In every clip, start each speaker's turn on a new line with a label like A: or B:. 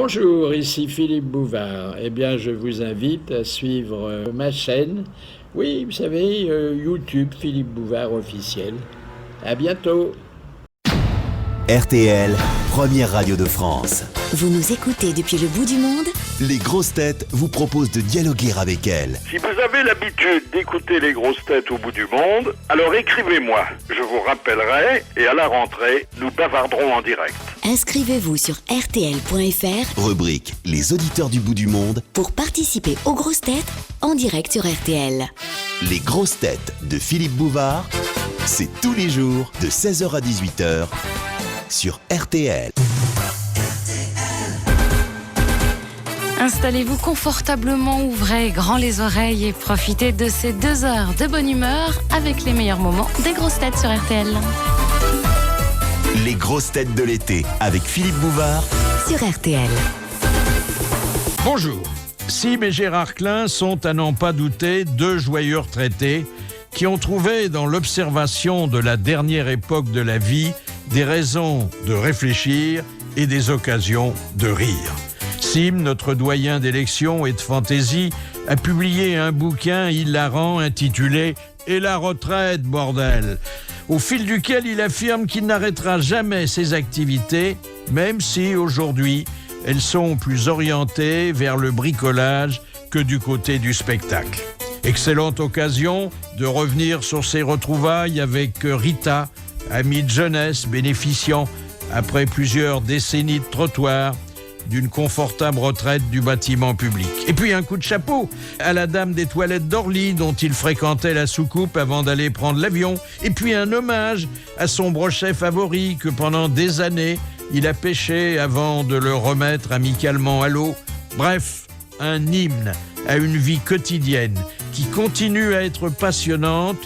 A: Bonjour, ici Philippe Bouvard. Eh bien, je vous invite à suivre ma chaîne. Oui, vous savez, YouTube Philippe Bouvard officiel. À bientôt.
B: RTL, première radio de France.
C: Vous nous écoutez depuis le bout du monde?
B: Les grosses têtes vous proposent de dialoguer avec elles.
D: Si vous avez l'habitude d'écouter les grosses têtes au bout du monde, alors écrivez-moi. Je vous rappellerai et à la rentrée, nous bavarderons en direct.
C: Inscrivez-vous sur rtl.fr,
B: Rubrique Les auditeurs du bout du monde.
C: pour participer aux grosses têtes en direct sur RTL.
B: Les grosses têtes de Philippe Bouvard, c'est tous les jours de 16h à 18h sur RTL.
E: Installez-vous confortablement, ouvrez grand les oreilles et profitez de ces 2 heures de bonne humeur avec les meilleurs moments des grosses têtes sur RTL.
B: Les grosses têtes de l'été avec Philippe Bouvard
C: Sur RTL.
F: Bonjour. Sim et Gérard Klein sont, à n'en pas douter, 2 joyeux retraités qui ont trouvé dans l'observation de la dernière époque de la vie des raisons de réfléchir et des occasions de rire. Sim, notre doyen d'élection et de fantaisie, a publié un bouquin hilarant intitulé « Et la retraite, bordel !» au fil duquel il affirme qu'il n'arrêtera jamais ses activités, même si aujourd'hui elles sont plus orientées vers le bricolage que du côté du spectacle. Excellente occasion de revenir sur ses retrouvailles avec Rita, amie de jeunesse bénéficiant, après plusieurs décennies de trottoir, d'une confortable retraite du bâtiment public. Et puis un coup de chapeau à la dame des toilettes d'Orly dont il fréquentait la soucoupe avant d'aller prendre l'avion. Et puis un hommage à son brochet favori que pendant des années il a pêché avant de le remettre amicalement à l'eau. Bref, un hymne à une vie quotidienne qui continue à être passionnante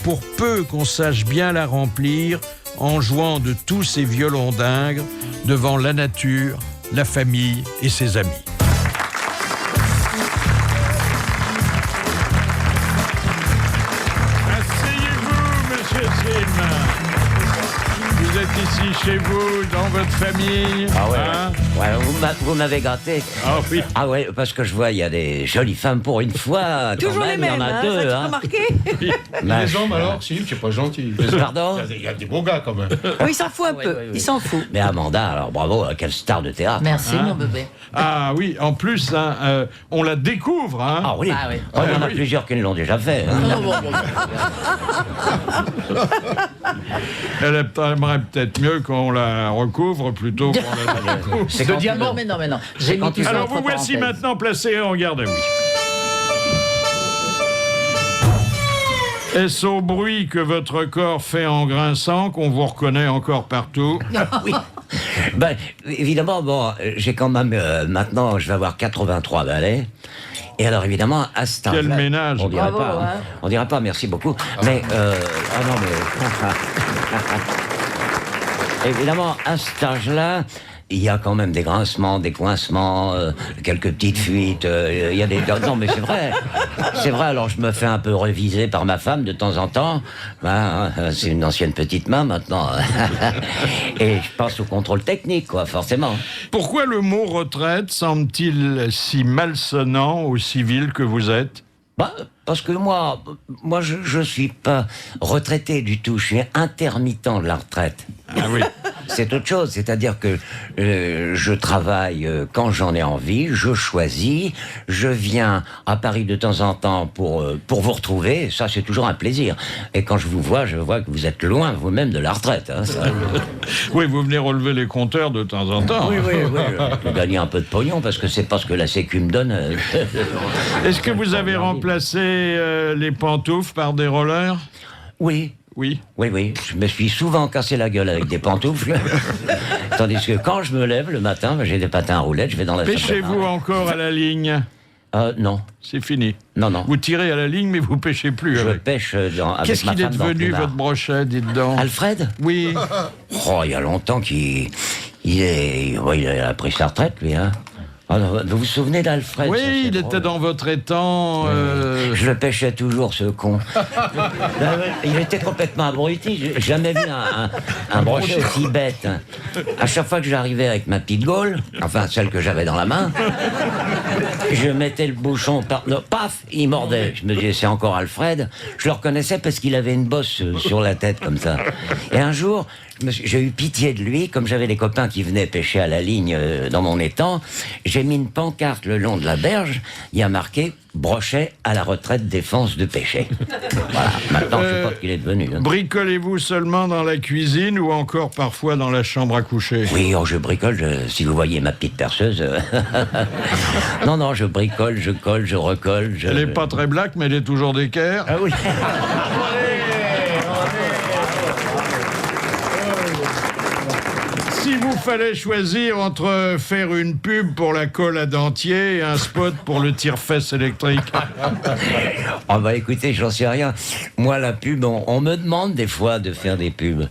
F: pour peu qu'on sache bien la remplir en jouant de tous ses violons d'Ingres devant la nature, la famille et ses amis. Asseyez-vous, monsieur Sim. Vous êtes ici chez vous, dans votre famille.
G: Ah ouais,
F: hein?
G: ouais, vous m'avez gâté.
F: Ah oui.
G: Ah ouais, parce que je vois, il y a des jolies femmes pour une fois.
H: Toujours
G: quand
H: les
G: même, il y
H: mêmes,
G: en a
H: hein,
G: deux.
H: ça tu as
G: hein.
H: remarqué?
I: Les hommes alors, si, c'est pas gentil.
G: Pardon?
I: Il y a des beaux gars quand même.
H: Oui, il s'en fout un
G: Oui,
H: peu,
G: oui, oui.
H: il s'en fout.
G: Mais Amanda, alors bravo, quelle star de théâtre.
H: Merci,
F: Hein?
H: mon bébé.
F: Ah oui, en plus, hein, on la découvre. Hein.
G: Ah oui,
H: Ah oui.
G: Oh, il y en a
F: oui.
G: plusieurs qui l'ont déjà fait. hein.
F: Elle aimerait peut-être mieux qu'on la recouvre plutôt qu'on la découvre.
G: C'est quand tu veux.
H: Non, mais non. J'ai mis tout ça
F: Alors
H: entre
F: vous voici
H: parenthèses.
F: maintenant placé en garde à vue. Est-ce au bruit que votre corps fait en grinçant qu'on vous reconnaît encore partout?
G: Oui. Ben, évidemment, bon, j'ai quand même, maintenant, je vais avoir 83 balais. Et alors, évidemment, à cet âge-là...
F: Quel ménage.
G: On dirait
H: Bravo,
G: pas.
H: hein.
G: On dirait pas, merci beaucoup. Mais, ah non, mais... Évidemment, à cet âge-là, il y a quand même des grincements, des coincements, quelques petites fuites. Il y a des... Non, mais c'est vrai. C'est vrai, alors je me fais un peu reviser par ma femme de temps en temps. Ben, c'est une ancienne petite main maintenant. Et je pense au contrôle technique, quoi, forcément.
F: Pourquoi le mot retraite semble-t-il si malsonnant aux civils que vous êtes?
G: Bah, parce que moi, je suis pas retraité du tout. Je suis intermittent de la retraite.
F: Ah oui.
G: C'est autre chose, c'est-à-dire que je travaille quand j'en ai envie, je choisis, je viens à Paris de temps en temps pour vous retrouver, ça c'est toujours un plaisir. Et quand je vois que vous êtes loin vous-même de la retraite. Hein, ça.
F: Oui, vous venez relever les compteurs de temps en temps.
G: Oui, je gagne un peu de pognon parce que c'est pas ce que la Sécu me donne.
F: Est-ce que vous avez remplacé les pantoufles par des rollers?
G: Oui.
F: Oui.
G: Oui, je me suis souvent cassé la gueule avec des pantoufles. Tandis que quand je me lève le matin, j'ai des patins à roulettes, je vais dans la salle de bain.
F: Pêchez-vous encore à la ligne?
G: Non.
F: C'est fini.
G: Non.
F: Vous tirez à la ligne, mais vous pêchez plus.
G: Je
F: avec.
G: pêche avec
F: Qu'est-ce
G: ma
F: qu'il est
G: femme dans le
F: devenu,
G: plumard.
F: votre brochet, dites donc?
G: Alfred?
F: Oui.
G: Oh, il y a longtemps qu'il a pris sa retraite, lui, hein. Ah non, vous vous souvenez d'Alfred?
F: Oui,
G: ça, c'est
F: il
G: drôle.
F: était dans votre étang.
G: Je le pêchais toujours, ce con. Il était complètement abruti. J'ai jamais vu un brochet aussi bête. À chaque fois que j'arrivais avec ma petite gaule, enfin celle que j'avais dans la main, je mettais le bouchon, paf, il mordait. Je me disais, c'est encore Alfred. Je le reconnaissais parce qu'il avait une bosse sur la tête comme ça. Et un jour, j'ai eu pitié de lui, comme j'avais des copains qui venaient pêcher à la ligne dans mon étang. J'ai mis une pancarte le long de la berge, il y a marqué « Brochet à la retraite défense de pêcher ». Voilà, maintenant je sais pas ce qu'il est devenu. Hein.
F: Bricolez-vous seulement dans la cuisine ou encore parfois dans la chambre à coucher?
G: Oui, oh, je bricole, si vous voyez ma petite perceuse. Non, je bricole, je colle, je recolle.
F: Elle n'est pas très black, mais elle est toujours d'équerre.
G: Ah oui.
F: Si vous fallait choisir entre faire une pub pour la colle à dentier et un spot pour le tire-fesse électrique.
G: Oh bah écoutez, j'en sais rien. Moi, la pub, on me demande des fois de faire des pubs.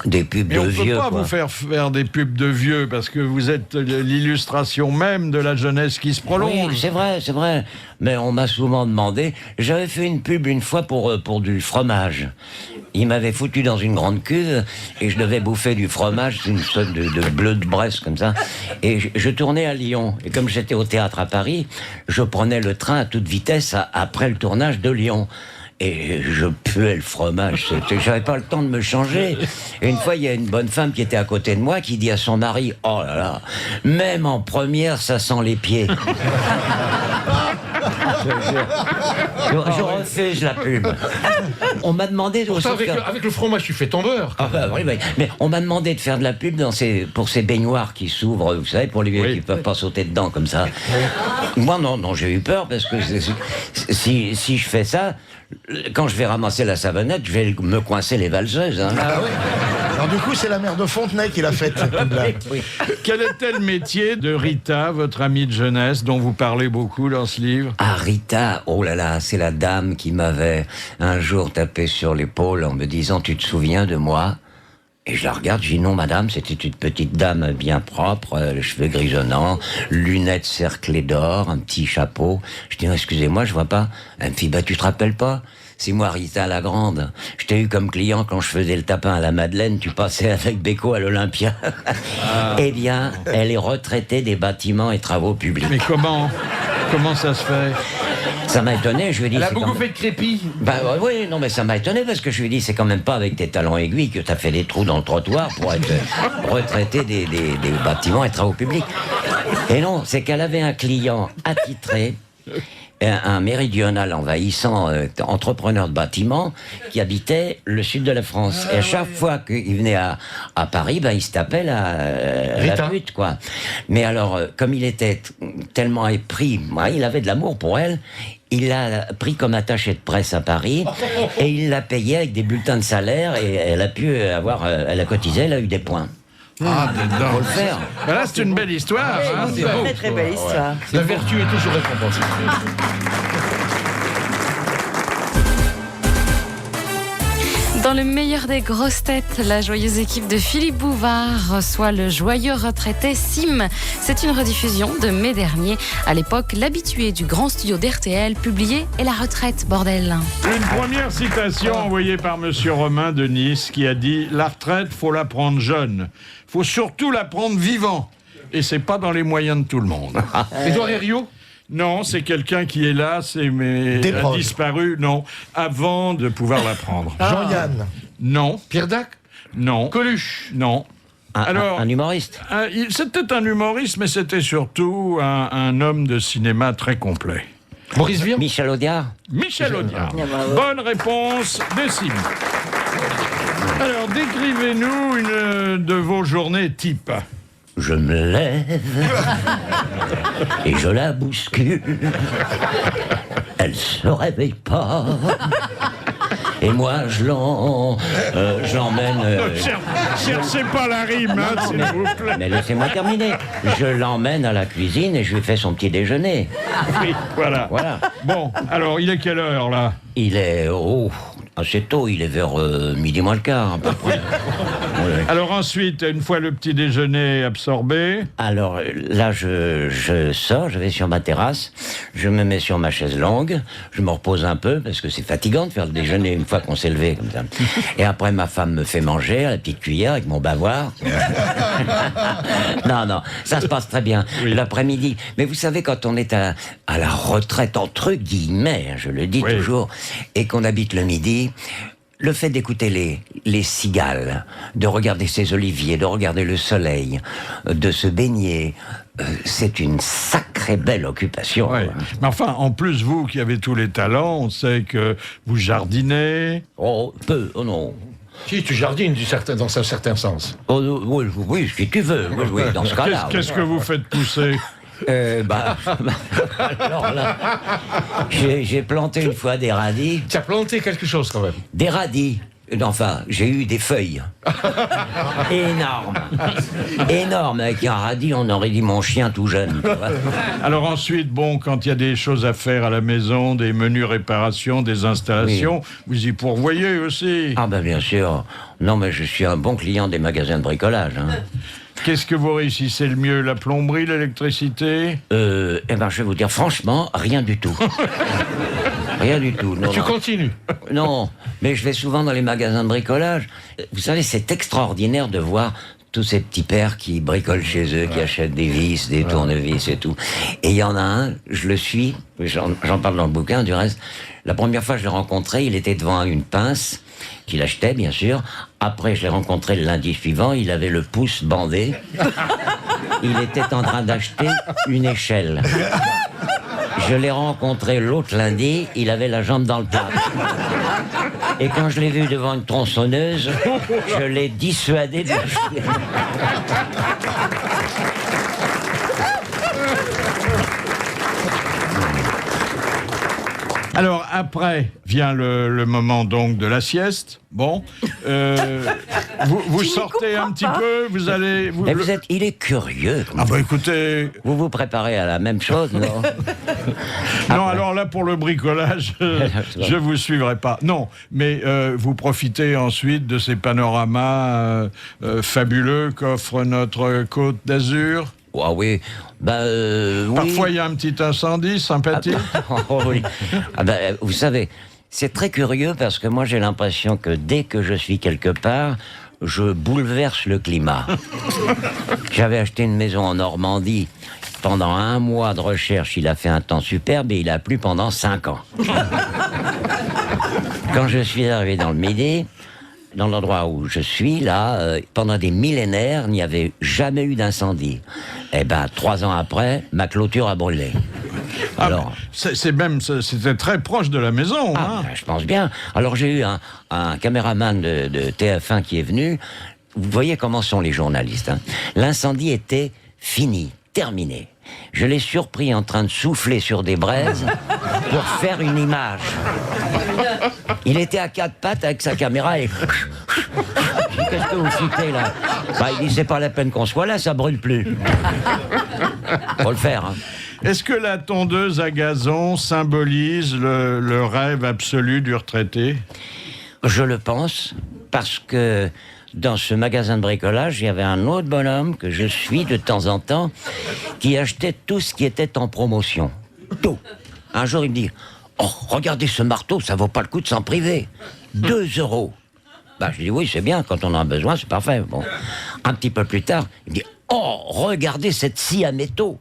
G: Des pubs
F: Et
G: de
F: on ne peut
G: vieux,
F: pas
G: quoi.
F: vous faire des pubs de vieux parce que vous êtes l'illustration même de la jeunesse qui se prolonge.
G: Oui, c'est vrai. Mais on m'a souvent demandé. J'avais fait une pub une fois pour du fromage. Il m'avait foutu dans une grande cuve et je devais bouffer du fromage, une sorte de bleu de Bresse comme ça. Et je tournais à Lyon. Et comme j'étais au théâtre à Paris, je prenais le train à toute vitesse après le tournage de Lyon. Et je puais le fromage, j'avais pas le temps de me changer. Et une fois, il y a une bonne femme qui était à côté de moi qui dit à son mari, « Oh là là, même en première, ça sent les pieds. » Je refuse la pub. On m'a demandé...
I: Pourtant, avec le fromage, tu fais ton beurre.
G: Ah bah oui, mais on m'a demandé de faire de la pub pour ces baignoires qui s'ouvrent, vous savez, pour les vieux qui peuvent pas sauter dedans comme ça. Moi, non, j'ai eu peur parce que si je fais ça, quand je vais ramasser la savonnette, je vais me coincer les valseuses. Hein.
H: Ah oui. Alors du coup, c'est la mère de Fontenay qui l'a faite, cette pub-là.
G: Oui.
F: Quel était le métier de Rita, votre amie de jeunesse, dont vous parlez beaucoup dans ce livre?
G: Ah, Rita, oh là là, c'est la dame qui m'avait un jour tapé sur l'épaule en me disant « Tu te souviens de moi ?» Et je la regarde, je dis non madame, c'était une petite dame bien propre, les cheveux grisonnants, lunettes cerclées d'or, un petit chapeau. Je dis non, excusez-moi, je vois pas. Elle me dit bah tu te rappelles pas? C'est moi Rita la Grande. Je t'ai eu comme client quand je faisais le tapin à la Madeleine, tu passais avec Beko à l'Olympia. Eh bien, elle est retraitée des bâtiments et travaux publics.
F: Mais comment ça se fait?
G: Ça m'a étonné, je lui ai dit...
I: Elle a
G: c'est
I: beaucoup
G: quand
I: fait de crépi.
G: Bah oui, non mais ça m'a étonné parce que je lui ai dit c'est quand même pas avec tes talons aiguilles que t'as fait des trous dans le trottoir pour être retraité des bâtiments et travaux publics. Et non, c'est qu'elle avait un client attitré, un méridional envahissant entrepreneur de bâtiments qui habitait le sud de la France. Et à chaque fois qu'il venait à Paris, ben, il se tapait la pute, quoi. Mais alors, comme il était tellement épris, il avait de l'amour pour elle, il l'a pris comme attaché de presse à Paris et il l'a payé avec des bulletins de salaire et elle a pu avoir, elle a cotisé, elle a eu des points.
F: Ah, dedans.
G: Faut le faire.
F: Ben là, c'est une belle histoire. Hein.
I: C'est beau.
J: Très belle histoire.
I: La vertu est toujours récompensée.
E: Dans le meilleur des grosses têtes, la joyeuse équipe de Philippe Bouvard reçoit le joyeux retraité Sim. C'est une rediffusion de mai dernier. À l'époque, l'habitué du grand studio d'RTL publié « Et la retraite, bordel ».
F: Une première citation envoyée par Monsieur Romain de Nice qui a dit « La retraite, faut la prendre jeune. Faut surtout la prendre vivant. Et c'est pas dans les moyens de tout le monde. »
I: Édouard Herriot?
F: Non, c'est quelqu'un qui est là, a disparu, non, avant de pouvoir la prendre.
H: Jean-Yann.
F: Non.
I: Pierre Dac?
F: Non.
I: Coluche?
F: Non. Alors,
G: un humoriste?
F: C'était un humoriste, mais c'était surtout un homme de cinéma très complet.
I: Maurice Vian?
G: Michel Audiard?
F: Michel Audiard. Bonne réponse de Sim. Alors, décrivez-nous une de vos journées type.
G: Je me lève et je la bouscule. Elle se réveille pas. Et moi, je l'emmène...
F: Cherchez pas la rime, hein, s'il vous plaît.
G: Mais laissez-moi terminer. Je l'emmène à la cuisine et je lui fais son petit déjeuner.
F: Oui, voilà. Bon, alors, il est quelle heure, là?
G: Il est... assez tôt, il est vers midi moins le quart, à peu près. oui.
F: Alors ensuite, une fois le petit déjeuner absorbé,
G: Alors là, je sors, je vais sur ma terrasse, je me mets sur ma chaise longue, je me repose un peu, parce que c'est fatigant de faire le déjeuner une fois qu'on s'est levé, comme ça. Et après, ma femme me fait manger à la petite cuillère avec mon bavoir. Non, ça se passe très bien. L'après-midi. Mais vous savez, quand on est à la retraite, entre guillemets, je le dis toujours, et qu'on habite le midi, le fait d'écouter les cigales, de regarder ces oliviers, de regarder le soleil, de se baigner, c'est une sacrée belle occupation.
F: ouais. Mais enfin, en plus, vous qui avez tous les talents, on sait que vous jardinez.
G: Oh, peu, oh non.
I: Si, tu jardines dans un certain sens.
G: Oh, oui, si tu veux, oui, dans ce cas-là.
F: Qu'est-ce que vous faites pousser?
G: Alors là, j'ai planté une fois des radis.
I: Tu as planté quelque chose quand même.
G: Des radis. Enfin, j'ai eu des feuilles. Énormes. Avec un radis, on aurait dit mon chien tout jeune. Tu vois.
F: Alors ensuite, bon, quand il y a des choses à faire à la maison, des menus réparations, des installations, vous y pourvoyez aussi.
G: Ah ben bien sûr. Non mais je suis un bon client des magasins de bricolage. Hein.
F: Qu'est-ce que vous réussissez le mieux? La plomberie, l'électricité?
G: Je vais vous dire franchement, rien du tout. Rien du tout. Non,
I: Tu continues.
G: Non, mais je vais souvent dans les magasins de bricolage. Vous savez, c'est extraordinaire de voir tous ces petits pères qui bricolent chez eux, qui achètent des vis, des tournevis et tout. Et il y en a un, je le suis, j'en parle dans le bouquin du reste. La première fois que je l'ai rencontré, il était devant une pince qu'il achetait, bien sûr. Après, je l'ai rencontré le lundi suivant, il avait le pouce bandé. Il était en train d'acheter une échelle. Je l'ai rencontré l'autre lundi, il avait la jambe dans le plat. Et quand je l'ai vu devant une tronçonneuse, je l'ai dissuadé de l'acheter.
F: Alors après vient le moment donc de la sieste. Bon, vous sortez un petit peu, vous allez.
G: Mais il est curieux.
F: Ah bah écoutez.
G: Vous vous préparez à la même chose, non?
F: Non, alors là pour le bricolage, je vous suivrai pas. Non, mais vous profitez ensuite de ces panoramas fabuleux qu'offre notre Côte d'Azur.
G: Ah oui, oui.
F: Parfois il y a un petit incendie sympathique.
G: Oui. Vous savez, c'est très curieux parce que moi j'ai l'impression que dès que je suis quelque part, je bouleverse le climat. J'avais acheté une maison en Normandie. Pendant 1 mois de recherche, il a fait un temps superbe et il a plu pendant 5 ans. Quand je suis arrivé dans le Midi, dans l'endroit où je suis, là, pendant des millénaires, il n'y avait jamais eu d'incendie. Eh ben, 3 ans après, ma clôture a brûlé. Alors,
F: c'était très proche de la maison.
G: Ben, je pense bien. Alors j'ai eu un caméraman de TF1 qui est venu. Vous voyez comment sont les journalistes. Hein. L'incendie était fini, terminé. Je l'ai surpris en train de souffler sur des braises pour faire une image. Il était à 4 pattes avec sa caméra et... Qu'est-ce que vous foutez là? Il dit c'est pas la peine qu'on soit là, ça brûle plus. Faut le faire. Hein.
F: Est-ce que la tondeuse à gazon symbolise le rêve absolu du retraité?
G: Je le pense, parce que dans ce magasin de bricolage, il y avait un autre bonhomme que je suis de temps en temps, qui achetait tout ce qui était en promotion. Tout. Un jour, il me dit « Oh, regardez ce marteau, ça vaut pas le coup de s'en priver. 2 €. » Je dis « Oui, c'est bien, quand on en a besoin, c'est parfait. » Bon. Un petit peu plus tard, il me dit « Oh, regardez cette scie à métaux. »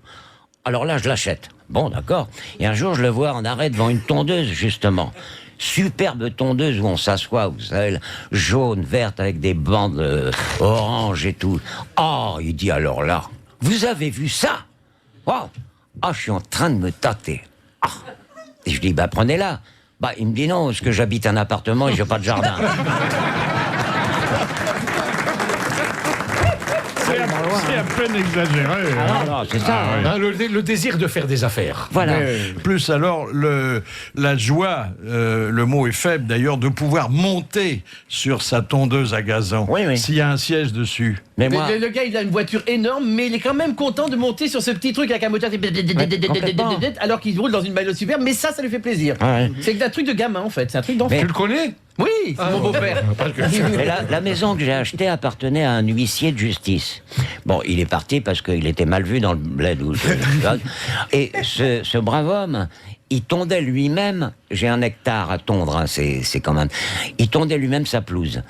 G: Alors là, je l'achète. Bon, d'accord. Et un jour, je le vois en arrêt devant une tondeuse, justement. Superbe tondeuse où on s'assoit, vous savez, jaune, verte, avec des bandes orange et tout. Oh, il dit alors là, vous avez vu ça? Oh, je suis en train de me tâter. Ah. Et je dis, prenez-la. Il me dit non, parce que j'habite un appartement et j'ai pas de jardin.
F: C'est à peine exagéré.
G: Non, c'est ça.
I: Hein, le désir de faire des affaires.
G: Voilà.
F: Plus alors, la joie, le mot est faible d'ailleurs, de pouvoir monter sur sa tondeuse à gazon.
G: Oui.
F: S'il y a un siège dessus.
G: Mais moi...
J: le gars, il a une voiture énorme, mais il est quand même content de monter sur ce petit truc avec un moteur alors qu'il roule dans une bagnole superbe, mais ça lui fait plaisir.
G: Ouais.
J: C'est un truc de gamin, en fait. C'est un truc d'enfant.
I: Tu le connais?
J: Oui, c'est mon beau-père.
G: Mais la maison que j'ai achetée appartenait à un huissier de justice. Bon, il est parti parce qu'il était mal vu dans le bled. Et ce brave homme, il tondait lui-même, j'ai 1 hectare à tondre, hein, c'est quand même, il tondait lui-même sa pelouse.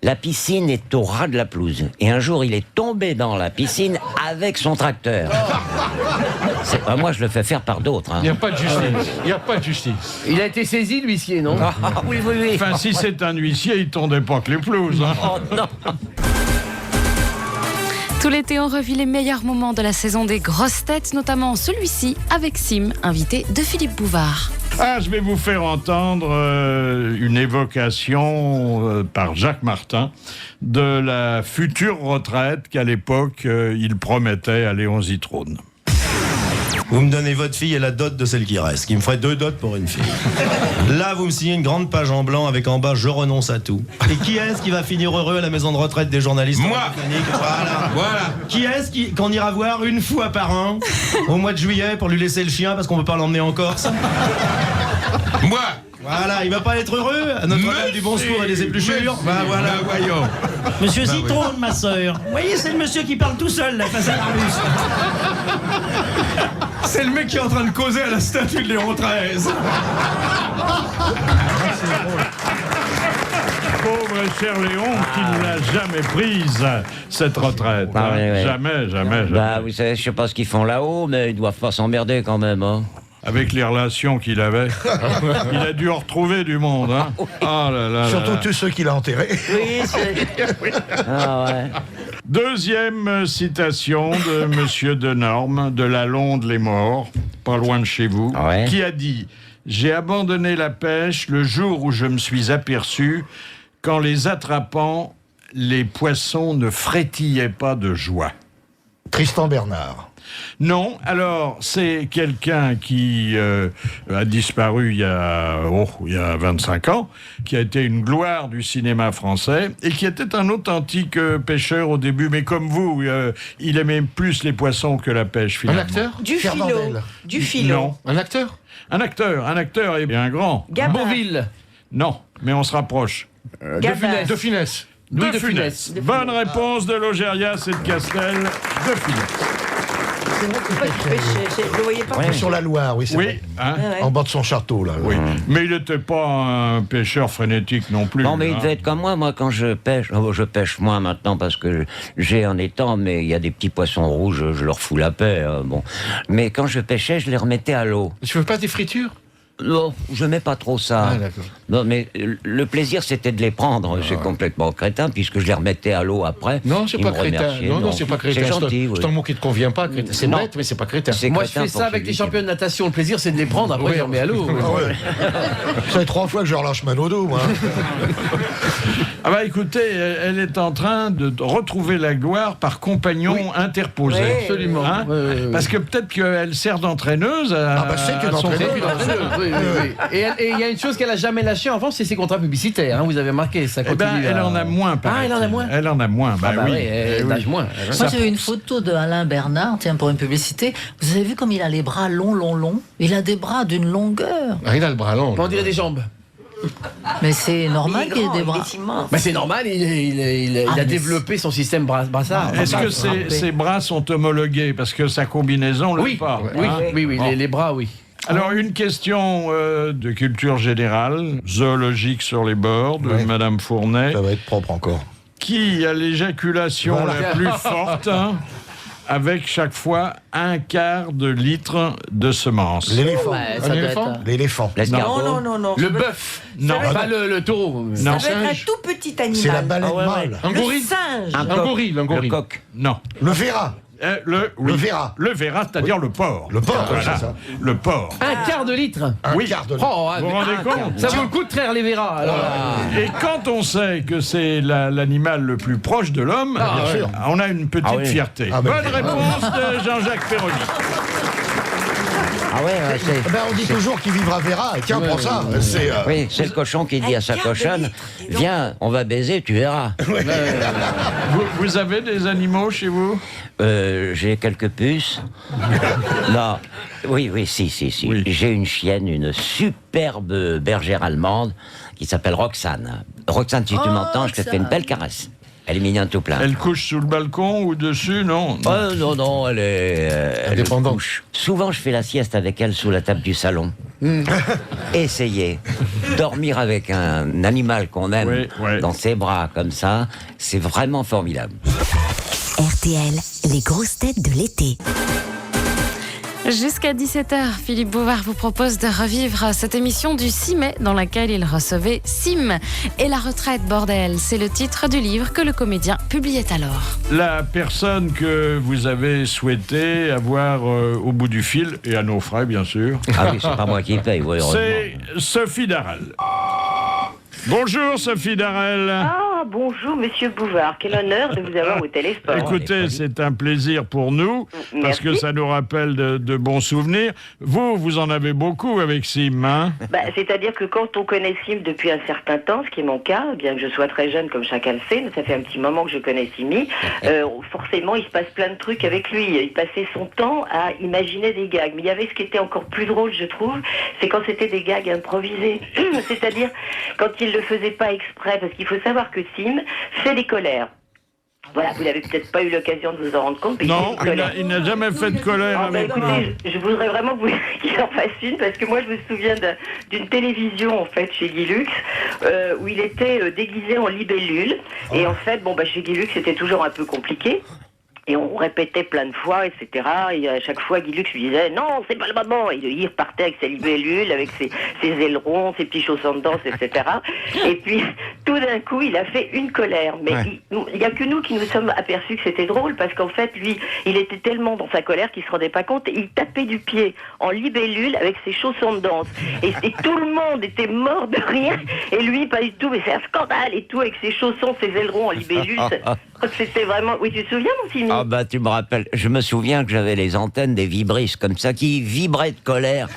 G: La piscine est au ras de la pelouse. Et un jour, il est tombé dans la piscine avec son tracteur. Moi, je le fais faire par d'autres. Hein.
I: Il n'y a pas de justice. Il n'y a pas de justice.
J: Il a été saisi, l'huissier, non?
G: Oui, oui, oui.
F: Enfin, si c'est un huissier, il tondait pas que les pelouses. Hein.
G: Oh non.
E: Tout l'été, on revit les meilleurs moments de la saison des grosses têtes, notamment celui-ci avec Sim, invité de Philippe Bouvard.
F: Ah, je vais vous faire entendre une évocation par Jacques Martin de la future retraite qu'à l'époque, il promettait à Léon Zitrone.
K: Vous me donnez votre fille et la dot de celle qui reste, qui me ferait 2 dots pour une fille. Là, vous me signez une grande page en blanc avec en bas « Je renonce à tout ». Et qui est-ce qui va finir heureux à la maison de retraite des journalistes?
L: Moi.
K: Voilà. Qui est-ce qu'on ira voir 1 fois par an, au mois de juillet, pour lui laisser le chien parce qu'on ne peut pas l'emmener en Corse?
L: Moi.
K: Voilà, il va pas être heureux à Notre-Dame du Bon Secours et des Épluchures.
L: Bah voilà, voyons.
M: Monsieur Zitrone, ma sœur. Vous voyez, c'est le monsieur qui parle tout seul, là, face à l'arbuste.
K: C'est le mec qui est en train de causer à la statue de Léon XIII.
F: Pauvre et cher Léon qui ne l'a jamais prise, cette retraite.
G: Ah,
F: hein.
G: oui.
F: Jamais.
G: Bah, vous savez, je sais pas ce qu'ils font là-haut, mais ils doivent pas s'emmerder quand même. Hein.
F: Avec les relations qu'il avait, il a dû en retrouver du monde. Hein. Oh là là.
H: Surtout tous ceux qu'il a enterrés.
G: Oui, ah ouais.
F: Deuxième citation de Monsieur Denorme, de la Londe les Morts, pas loin de chez vous, qui a dit « J'ai abandonné la pêche le jour où je me suis aperçu qu'en les attrapant, les poissons ne frétillaient pas de joie. »
H: Tristan Bernard.
F: Non, alors c'est quelqu'un qui a disparu il y a 25 ans, qui a été une gloire du cinéma français et qui était un authentique pêcheur au début, mais comme vous, il aimait plus les poissons que la pêche finalement.
I: Un acteur?
N: Du philo.
F: Non.
I: Un acteur?
F: Un acteur et un grand.
J: Gabin. Beauville.
F: Non, mais on se rapproche.
I: De Funès.
J: Louis de Funès.
F: Bonne réponse de Logérias et de Castel. De Funès.
N: C'est vrai qu'il pêchait. Vous le voyez pas?
H: Ouais. Sur la Loire, oui, c'est vrai.
F: Hein?
H: En bas de son château, là.
F: Oui, mais il n'était pas un pêcheur frénétique non plus.
G: Non, mais il
F: hein.
G: devait être comme moi quand je pêche. Oh, je pêche moins maintenant parce que j'ai un étang, mais il y a des petits poissons rouges, je leur fous la paix. Bon. Mais quand je pêchais, je les remettais à l'eau.
I: Tu veux pas des fritures?
G: Non, je mets pas trop ça.
I: Ah, d'accord.
G: Non, mais le plaisir, c'était de les prendre. C'est complètement crétin, puisque je les remettais à l'eau après.
I: Non, c'est
G: Ils
I: pas
G: me
I: crétin.
G: remerciaient.
I: Non, c'est pas crétin.
G: C'est gentil,
I: C'est un mot qui te convient pas, crétin. C'est
G: Non.
I: bête, mais c'est pas crétin.
J: Moi, je fais ça avec les champions de natation. Le plaisir, c'est de les prendre, après, je les remets à l'eau.
H: Ça fait 3 fois que je relâche Manodo, moi.
F: Ah bah écoutez, elle est en train de retrouver la gloire par compagnon interposé.
J: Oui, absolument.
F: Hein parce que peut-être qu'elle sert d'entraîneuse à,
H: c'est que
F: à son
H: d'entraîneuse.
J: Oui. Et il y a une chose qu'elle a jamais lâchée en France, c'est ses contrats publicitaires. Hein, vous avez remarqué, ça
F: Eh
J: continue.
F: ben, elle en a moins,
J: elle en a moins.
F: Elle en a moins, bah, oui.
J: Elle nage moins.
N: Moi, j'ai vu une photo de Alain Bernard, tiens, pour une publicité. Vous avez vu comme il a les bras longs. Il a des bras d'une longueur.
I: Il a le bras long.
J: On dirait des jambes.
N: Mais c'est normal qu'il ait des bras.
J: Mais c'est normal, il a développé son système brassard.
F: Est-ce que ses bras sont homologués? Parce que sa combinaison,
J: oui,
F: pas.
J: Oui, les bras, oui.
F: Alors, une question de culture générale, zoologique sur les bords, de Madame Fournet.
H: Ça va être propre encore.
F: Qui a l'éjaculation la plus forte, avec chaque fois 1/4 de litre de semence?
H: L'éléphant.
J: Ça doit être...
H: L'éléphant.
N: Non.
J: Le bœuf.
F: Non.
J: Pas le taureau.
F: Non.
N: Ça va être un tout petit animal.
H: C'est la baleine mâle.
I: Un gorille?
N: Le singe.
I: Un gorille.
G: Le coq.
F: Non.
H: Le verra.
F: Le verra. Le verra, c'est-à-dire le porc.
H: Le porc,
F: voilà.
H: c'est ça.
F: Le porc.
J: 1/4 de litre.
H: Un quart de litre.
J: Oh,
F: Vous vous rendez compte?
J: ça vaut le coup de traire les verras. Alors.
F: Et quand on sait que c'est l'animal le plus proche de l'homme, on a une petite fierté.
H: Ah, ben,
F: Bonne réponse de Jean-Jacques Perroni.
G: Ah ouais, c'est...
H: Ben, on dit toujours qu'il vivra verra. Tiens, prends ça. C'est,
G: Oui, c'est le cochon qui dit à sa cochonne, viens, on va baiser, tu verras.
F: Vous avez des animaux chez vous?
G: J'ai quelques puces. Non, oui, si.
F: Oui.
G: J'ai une chienne, une superbe bergère allemande qui s'appelle Roxane. Roxane, si tu m'entends, je te fais une belle caresse. Elle est mignonne tout plein.
F: Elle couche sous le balcon ou dessus, non?
G: Non, elle est...
I: Indépendante.
G: couche. Souvent, je fais la sieste avec elle sous la table du salon. Essayez. Dormir avec un animal qu'on aime dans ses bras, comme ça, c'est vraiment formidable.
C: RTL, les grosses têtes de l'été.
E: Jusqu'à 17h, Philippe Bouvard vous propose de revivre cette émission du 6 mai dans laquelle il recevait Sim. Et la retraite, bordel, c'est le titre du livre que le comédien publiait alors.
F: La personne que vous avez souhaité avoir au bout du fil, et à nos frais bien sûr.
G: Ah oui, c'est pas moi qui paye, oui, heureusement.
F: C'est Sophie Darel. Bonjour Sophie Darel.
O: Ah, bonjour Monsieur Bouvard, quel honneur de vous avoir au téléphone.
F: Écoutez, c'est un plaisir pour nous, parce que ça nous rappelle de bons souvenirs. Vous en avez beaucoup avec Sim, hein?
O: C'est-à-dire que quand on connaît Sim depuis un certain temps, ce qui est mon cas, bien que je sois très jeune comme chacun le sait, mais ça fait un petit moment que je connais Simi, forcément il se passe plein de trucs avec lui. Il passait son temps à imaginer des gags. Mais il y avait ce qui était encore plus drôle, je trouve, c'est quand c'était des gags improvisés. C'est-à-dire quand il le faisait pas exprès, parce qu'il faut savoir que Sim fait des colères. Voilà, vous n'avez peut-être pas eu l'occasion de vous en rendre compte. Mais
F: non, il n'a jamais fait de colère avec
O: écoutez, je voudrais vraiment qu'il en fasse une, parce que moi je me souviens d'une télévision en fait chez Guy Lux, où il était déguisé en libellule. Et en fait, chez Guy Lux c'était toujours un peu compliqué. Et on répétait plein de fois, etc. Et à chaque fois, Guy Lux lui disait « Non, c'est pas le moment !» Et il repartait avec sa libellule, avec ses ailerons, ses petits chaussons de danse, etc. Et puis, tout d'un coup, il a fait une colère. Mais il n'y a que nous qui nous sommes aperçus que c'était drôle, parce qu'en fait, lui, il était tellement dans sa colère qu'il ne se rendait pas compte. Et il tapait du pied en libellule avec ses chaussons de danse. Et tout le monde était mort de rire. Et lui, pas du tout, mais c'est un scandale et tout, avec ses chaussons, ses ailerons en libellule. C'était vraiment... Oui, tu te souviens, mon Simi?
G: Ah bah tu me rappelles, je me souviens que j'avais les antennes des vibrisses comme ça qui vibraient de colère.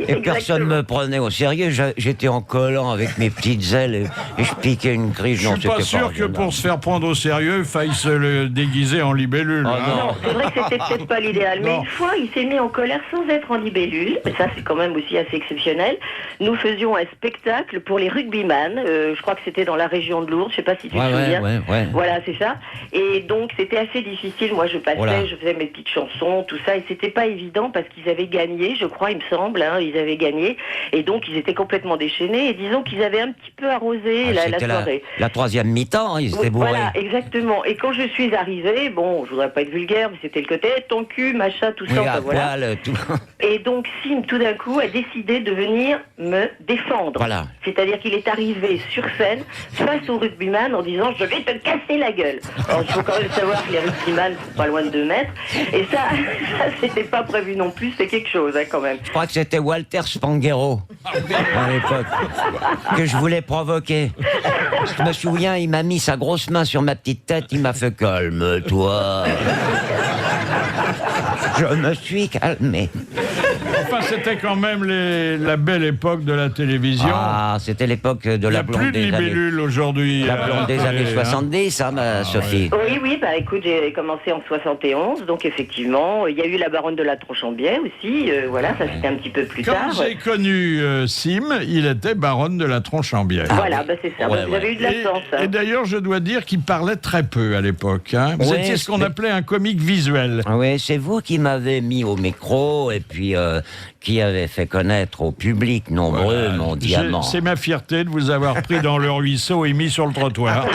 G: Et personne ne me prenait au sérieux. J'étais en collant avec mes petites ailes et je piquais une crise.
F: Je suis pas sûr que pour se faire prendre au sérieux, il faille se le déguiser en libellule.
O: Non, c'est vrai que c'était peut-être pas l'idéal. Mais une fois, il s'est mis en colère sans être en libellule. Mais ça, c'est quand même aussi assez exceptionnel. Nous faisions un spectacle pour les rugbyman. Je crois que c'était dans la région de Lourdes. Je sais pas si tu te souviens.
G: Ouais.
O: Voilà, c'est ça. Et donc, c'était assez difficile. Moi, je passais, je faisais mes petites chansons, tout ça. Et c'était pas évident parce qu'ils avaient gagné, je crois, il me semble. Ils avaient gagné. Et donc, ils étaient complètement déchaînés. Et disons qu'ils avaient un petit peu arrosé la soirée.
G: La troisième mi-temps, ils étaient bourrés.
O: Voilà, exactement. Et quand je suis arrivée, je voudrais pas être vulgaire, mais c'était le côté ton cul, machin, tout ça.
G: À poil, tout.
O: Et donc, Sim, tout d'un coup, a décidé de venir me défendre.
G: Voilà.
O: C'est-à-dire qu'il est arrivé sur scène face au rugbyman en disant je vais te casser la gueule. Alors, il faut quand même savoir que les rugbyman sont pas loin de 2 mètres. Et ça c'était pas prévu non plus, c'est quelque chose, quand même.
G: Je crois que c'était Walter Spanghero à l'époque que je voulais provoquer. Je me souviens, il m'a mis sa grosse main sur ma petite tête, il m'a fait calme-toi. Je me suis calmé.
F: Enfin, c'était quand même la belle époque de la télévision.
G: Ah, c'était l'époque de la blonde des années...
F: Il n'y a plus de libellule aujourd'hui.
G: La blonde des années 70, Sophie.
O: Oui, écoute, j'ai commencé en 71, donc effectivement, il y a eu la baronne de la Tronchambier aussi, ça c'était un petit peu plus tard.
F: Quand j'ai connu Sim, il était baronne de la Tronchambier.
O: Voilà, c'est ça, vous avez eu de la chance.
F: Et d'ailleurs, je dois dire qu'il parlait très peu à l'époque. Vous étiez ce qu'on appelait un comique visuel.
G: Oui, c'est vous qui m'avez mis au micro, et puis... qui avait fait connaître au public nombreux mon diamant.
F: C'est ma fierté de vous avoir pris dans le ruisseau et mis sur le trottoir.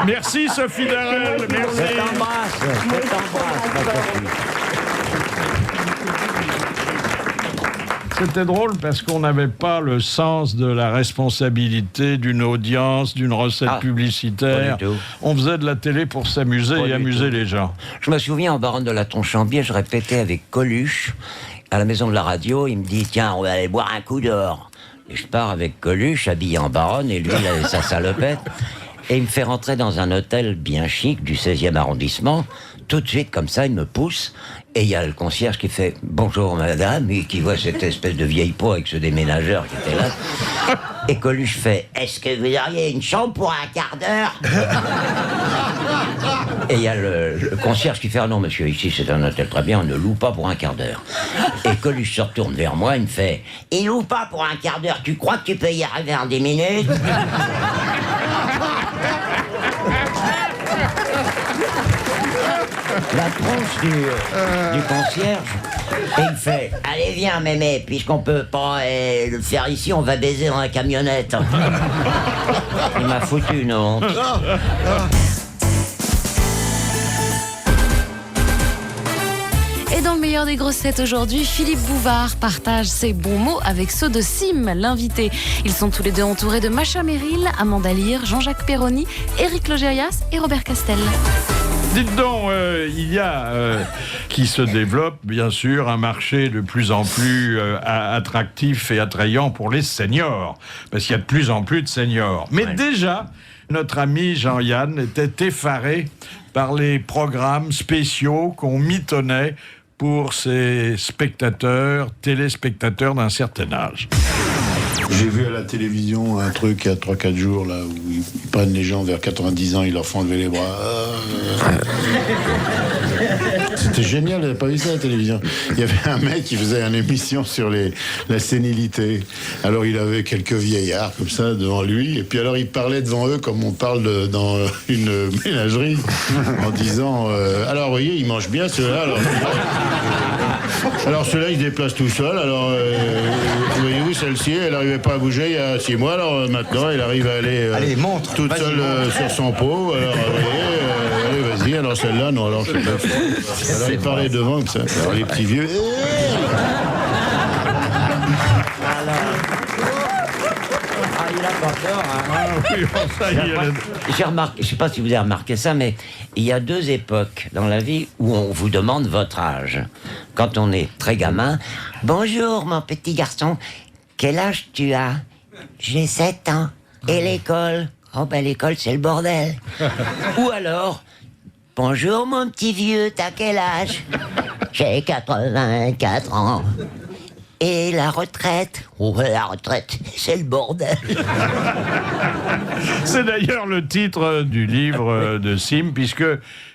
F: Merci Sophie Darel, merci.
G: Je t'embrasse, ma Sophie.
F: C'était drôle parce qu'on n'avait pas le sens de la responsabilité d'une audience, d'une recette publicitaire. On faisait de la télé pour s'amuser et amuser les gens.
G: Je me souviens, en baronne de la Tronchambier, je répétais avec Coluche, à la maison de la radio, il me dit « Tiens, on va aller boire un coup d'or ». Et je pars avec Coluche, habillé en baronne, et lui, il avait sa salopette. Et il me fait rentrer dans un hôtel bien chic du 16e arrondissement, tout de suite, comme ça, il me pousse. Et il y a le concierge qui fait « Bonjour madame », et qui voit cette espèce de vieille peau avec ce déménageur qui était là. Et Coluche fait « Est-ce que vous auriez une chambre pour un quart d'heure ?» Et il y a le concierge qui fait « Ah non monsieur, ici c'est un hôtel très bien, on ne loue pas pour un quart d'heure. » Et Coluche se retourne vers moi, il me fait « Il loue pas pour un quart d'heure, tu crois que tu peux y arriver en 10 minutes ?» La tronche du concierge, et il fait « Allez viens mémé, puisqu'on peut pas le faire ici, on va baiser dans la camionnette. » Il m'a foutu une honte.
E: Et dans le meilleur des grosses têtes aujourd'hui, Philippe Bouvard partage ses bons mots avec ceux de Sim, l'invité. Ils sont tous les deux entourés de Macha Merrill, Amanda Lear, Jean-Jacques Perroni, Éric Logérias et Robert Castel.
F: Dites donc, il y a qui se développe, bien sûr, un marché de plus en plus attractif et attrayant pour les seniors, parce qu'il y a de plus en plus de seniors. Mais déjà, notre ami Jean-Yann était effaré par les programmes spéciaux qu'on mitonnait pour ces spectateurs, téléspectateurs d'un certain âge.
P: J'ai vu à la télévision un truc il y a 3-4 jours là, où ils prennent les gens vers 90 ans, ils leur font lever les bras. C'était génial, j'avais pas vu ça à la télévision. Il y avait un mec qui faisait une émission sur la sénilité. Alors il avait quelques vieillards comme ça devant lui, et puis alors il parlait devant eux comme on parle dans une ménagerie, en disant alors vous voyez, il mange bien ceux-là. Alors ceux-là, il se déplace tout seul. Alors, voyez-vous, celle-ci, elle n'arrivait pas à bouger il y a 6 mois. Alors maintenant, elle arrive à aller toute seule sur son pot. Alors, allez, vas-y. Alors celle-là, non. Alors, je sais pas. Alors, il parlait devant comme ça. Alors, les petits vieux.
G: Il a pas peur, hein. J'ai remarqué, je sais pas si vous avez remarqué ça, mais il y a 2 époques dans la vie où on vous demande votre âge. Quand on est très gamin, « Bonjour mon petit garçon, quel âge tu as ?»« J'ai 7 ans. Et l'école ?»« Oh ben l'école c'est le bordel. » Ou alors, « Bonjour mon petit vieux, t'as quel âge ?»« J'ai 84 ans. » Et la retraite? Oh, la retraite, c'est le bordel.
F: C'est d'ailleurs le titre du livre de Sim, puisque,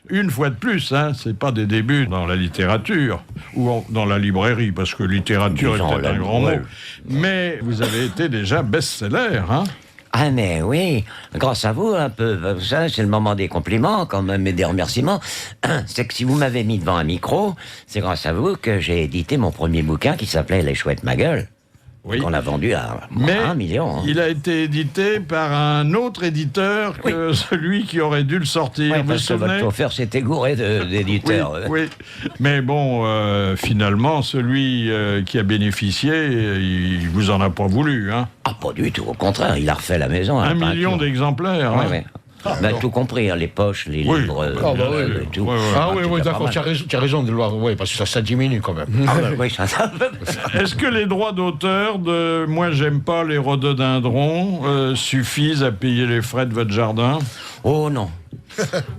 F: une fois de plus, c'est pas des débuts dans la littérature, ou dans la librairie, parce que littérature est peut-être un grand mot, mais vous avez été déjà best-seller, hein?
G: Ah mais oui, grâce à vous un peu, ça c'est le moment des compliments quand même et des remerciements. C'est que si vous m'avez mis devant un micro, c'est grâce à vous que j'ai édité mon premier bouquin qui s'appelait Les Chouettes ma gueule. Oui. Qu'on a vendu à 1 million.
F: Il a été édité par un autre éditeur que celui qui aurait dû le sortir.
G: Oui,
F: vous
G: parce que votre chauffeur s'était gouré d'éditeurs.
F: Oui. Mais bon, finalement, celui qui a bénéficié, il vous en a pas voulu, hein?
G: Ah, pas du tout. Au contraire, il a refait la maison.
F: 1 million d'exemplaires.
G: Oui. Tout compris, les poches, les livres, tout.
I: Oui, d'accord, tu as raison de le voir, parce que ça diminue quand même.
F: Est-ce que les droits d'auteur de « Moi, j'aime pas les rhododendrons » suffisent à payer les frais de votre jardin?
G: Oh non.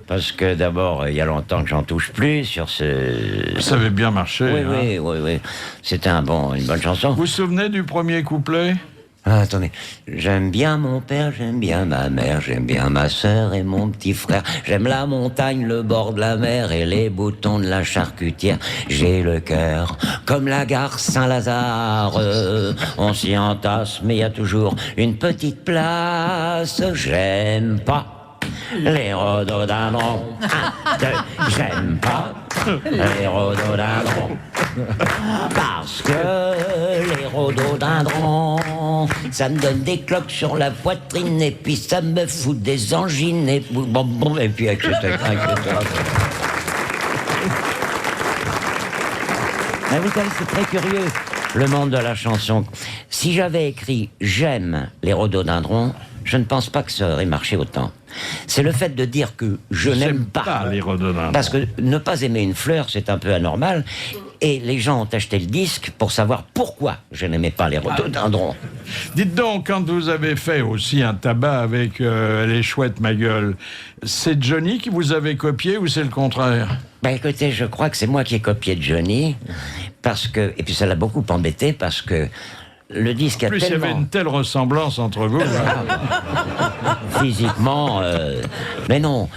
G: Parce que d'abord, il y a longtemps que j'en touche plus sur ce...
F: Ça avait bien marché.
G: Oui. C'était une bonne chanson.
F: Vous vous souvenez du premier couplet?
G: Attendez, j'aime bien mon père, j'aime bien ma mère, j'aime bien ma sœur et mon petit frère. J'aime la montagne, le bord de la mer et les boutons de la charcutière. J'ai le cœur comme la gare Saint-Lazare. On s'y entasse, mais il y a toujours une petite place. J'aime pas les rhododendrons. 1, 2, j'aime pas les rhododendrons. Parce que les rhododendrons, ça me donne des cloques sur la poitrine et puis ça me fout des angines et puis etc. Mais vous savez, c'est très curieux, le monde de la chanson. Si j'avais écrit « J'aime les rhododendrons », je ne pense pas que ça aurait marché autant. C'est le fait de dire que je n'aime pas
F: les rhododendrons.
G: Parce que ne pas aimer une fleur, c'est un peu anormal. Et les gens ont acheté le disque pour savoir pourquoi je n'aimais pas les rhododendrons.
F: Dites donc, quand vous avez fait aussi un tabac avec Les Chouettes, ma gueule, c'est Johnny qui vous avait copié ou c'est le contraire?
G: Bah écoutez, je crois que c'est moi qui ai copié Johnny, parce que... Et puis ça l'a beaucoup embêté, parce que le disque a
F: En plus,
G: tellement...
F: il y avait une telle ressemblance entre vous.
G: Physiquement, mais non.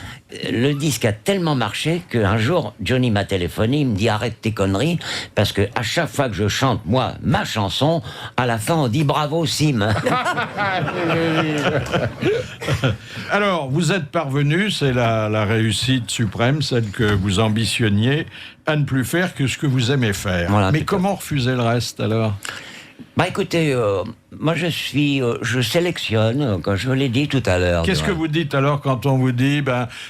G: Le disque a tellement marché qu'un jour, Johnny m'a téléphoné, il me dit arrête tes conneries, parce que à chaque fois que je chante, moi, ma chanson, à la fin on dit bravo Sim.
F: Alors, vous êtes parvenu, c'est la réussite suprême, celle que vous ambitionniez, à ne plus faire que ce que vous aimez faire.
G: Voilà,
F: mais comment refuser le reste alors?
G: Bah écoutez, moi je sélectionne, comme je vous l'ai dit tout à l'heure.
F: Qu'est-ce que vous dites alors quand on vous dit,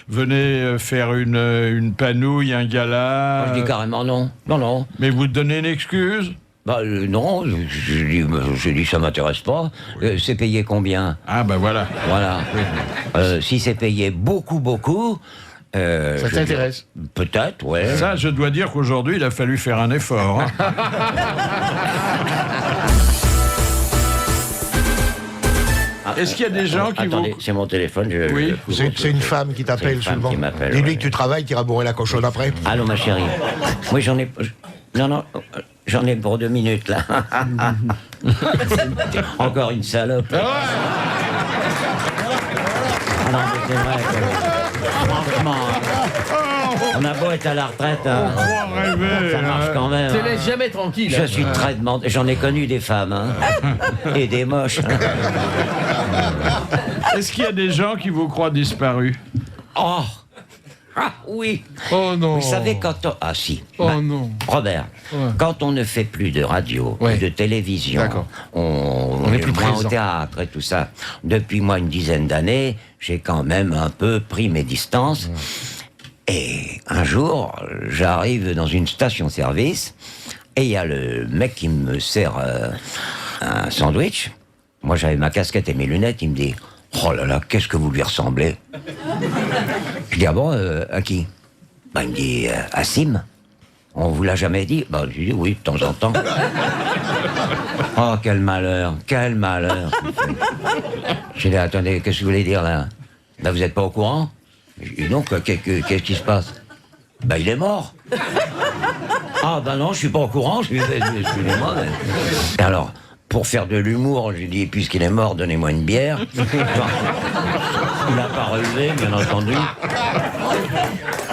F: venez faire une panouille, un gala?
G: Moi, je dis carrément non. Non.
F: Mais vous donnez une excuse?
G: Non, je dis ça m'intéresse pas. C'est payé combien?
F: Ah voilà.
G: Voilà. Si c'est payé beaucoup...
I: ça t'intéresse?
G: Peut-être, ouais.
F: Ça, je dois dire qu'aujourd'hui, il a fallu faire un effort. Est-ce qu'il y a des gens qui
G: Attendez, c'est mon téléphone.
H: Oui, c'est une femme qui t'appelle souvent. Dis-lui que tu travailles, tu iras bourrer la cochonne après.
G: Allô, ma chérie. Oui, j'en ai... Non, j'en ai pour 2 minutes, là. Encore une salope. Ah non, mais c'est vrai que... Franchement... On a beau être à la retraite, ça marche quand même.
J: Tu te laisses jamais tranquille.
G: Je suis très demandé. J'en ai connu des femmes, et des moches.
F: Est-ce qu'il y a des gens qui vous croient disparus?
G: Oh oui.
I: Oh non.
G: Vous savez quand on... Ah si.
I: Oh non.
G: Robert, quand on ne fait plus de radio, plus de télévision, on est plus moins au théâtre et tout ça. Depuis moi une dizaine d'années, j'ai quand même un peu pris mes distances. Et un jour, j'arrive dans une station-service et il y a le mec qui me sert un sandwich. Moi, j'avais ma casquette et mes lunettes. Il me dit « Oh là là, qu'est-ce que vous lui ressemblez ?» Je dis « Ah bon, à qui ?» Il me dit « À Sim. On vous l'a jamais dit ?» Je dis « Oui, de temps en temps. » Oh, quel malheur, quel malheur. Je dis « Attendez, qu'est-ce que vous voulez dire là ? Vous n'êtes pas au courant ?» Je dis « Non, qu'est-ce qui se passe ?» Il est mort. Ah non, je suis pas au courant, excusez-moi. Et alors, pour faire de l'humour, j'ai dit, puisqu'il est mort, donnez-moi une bière. Il n'a pas relevé, bien entendu.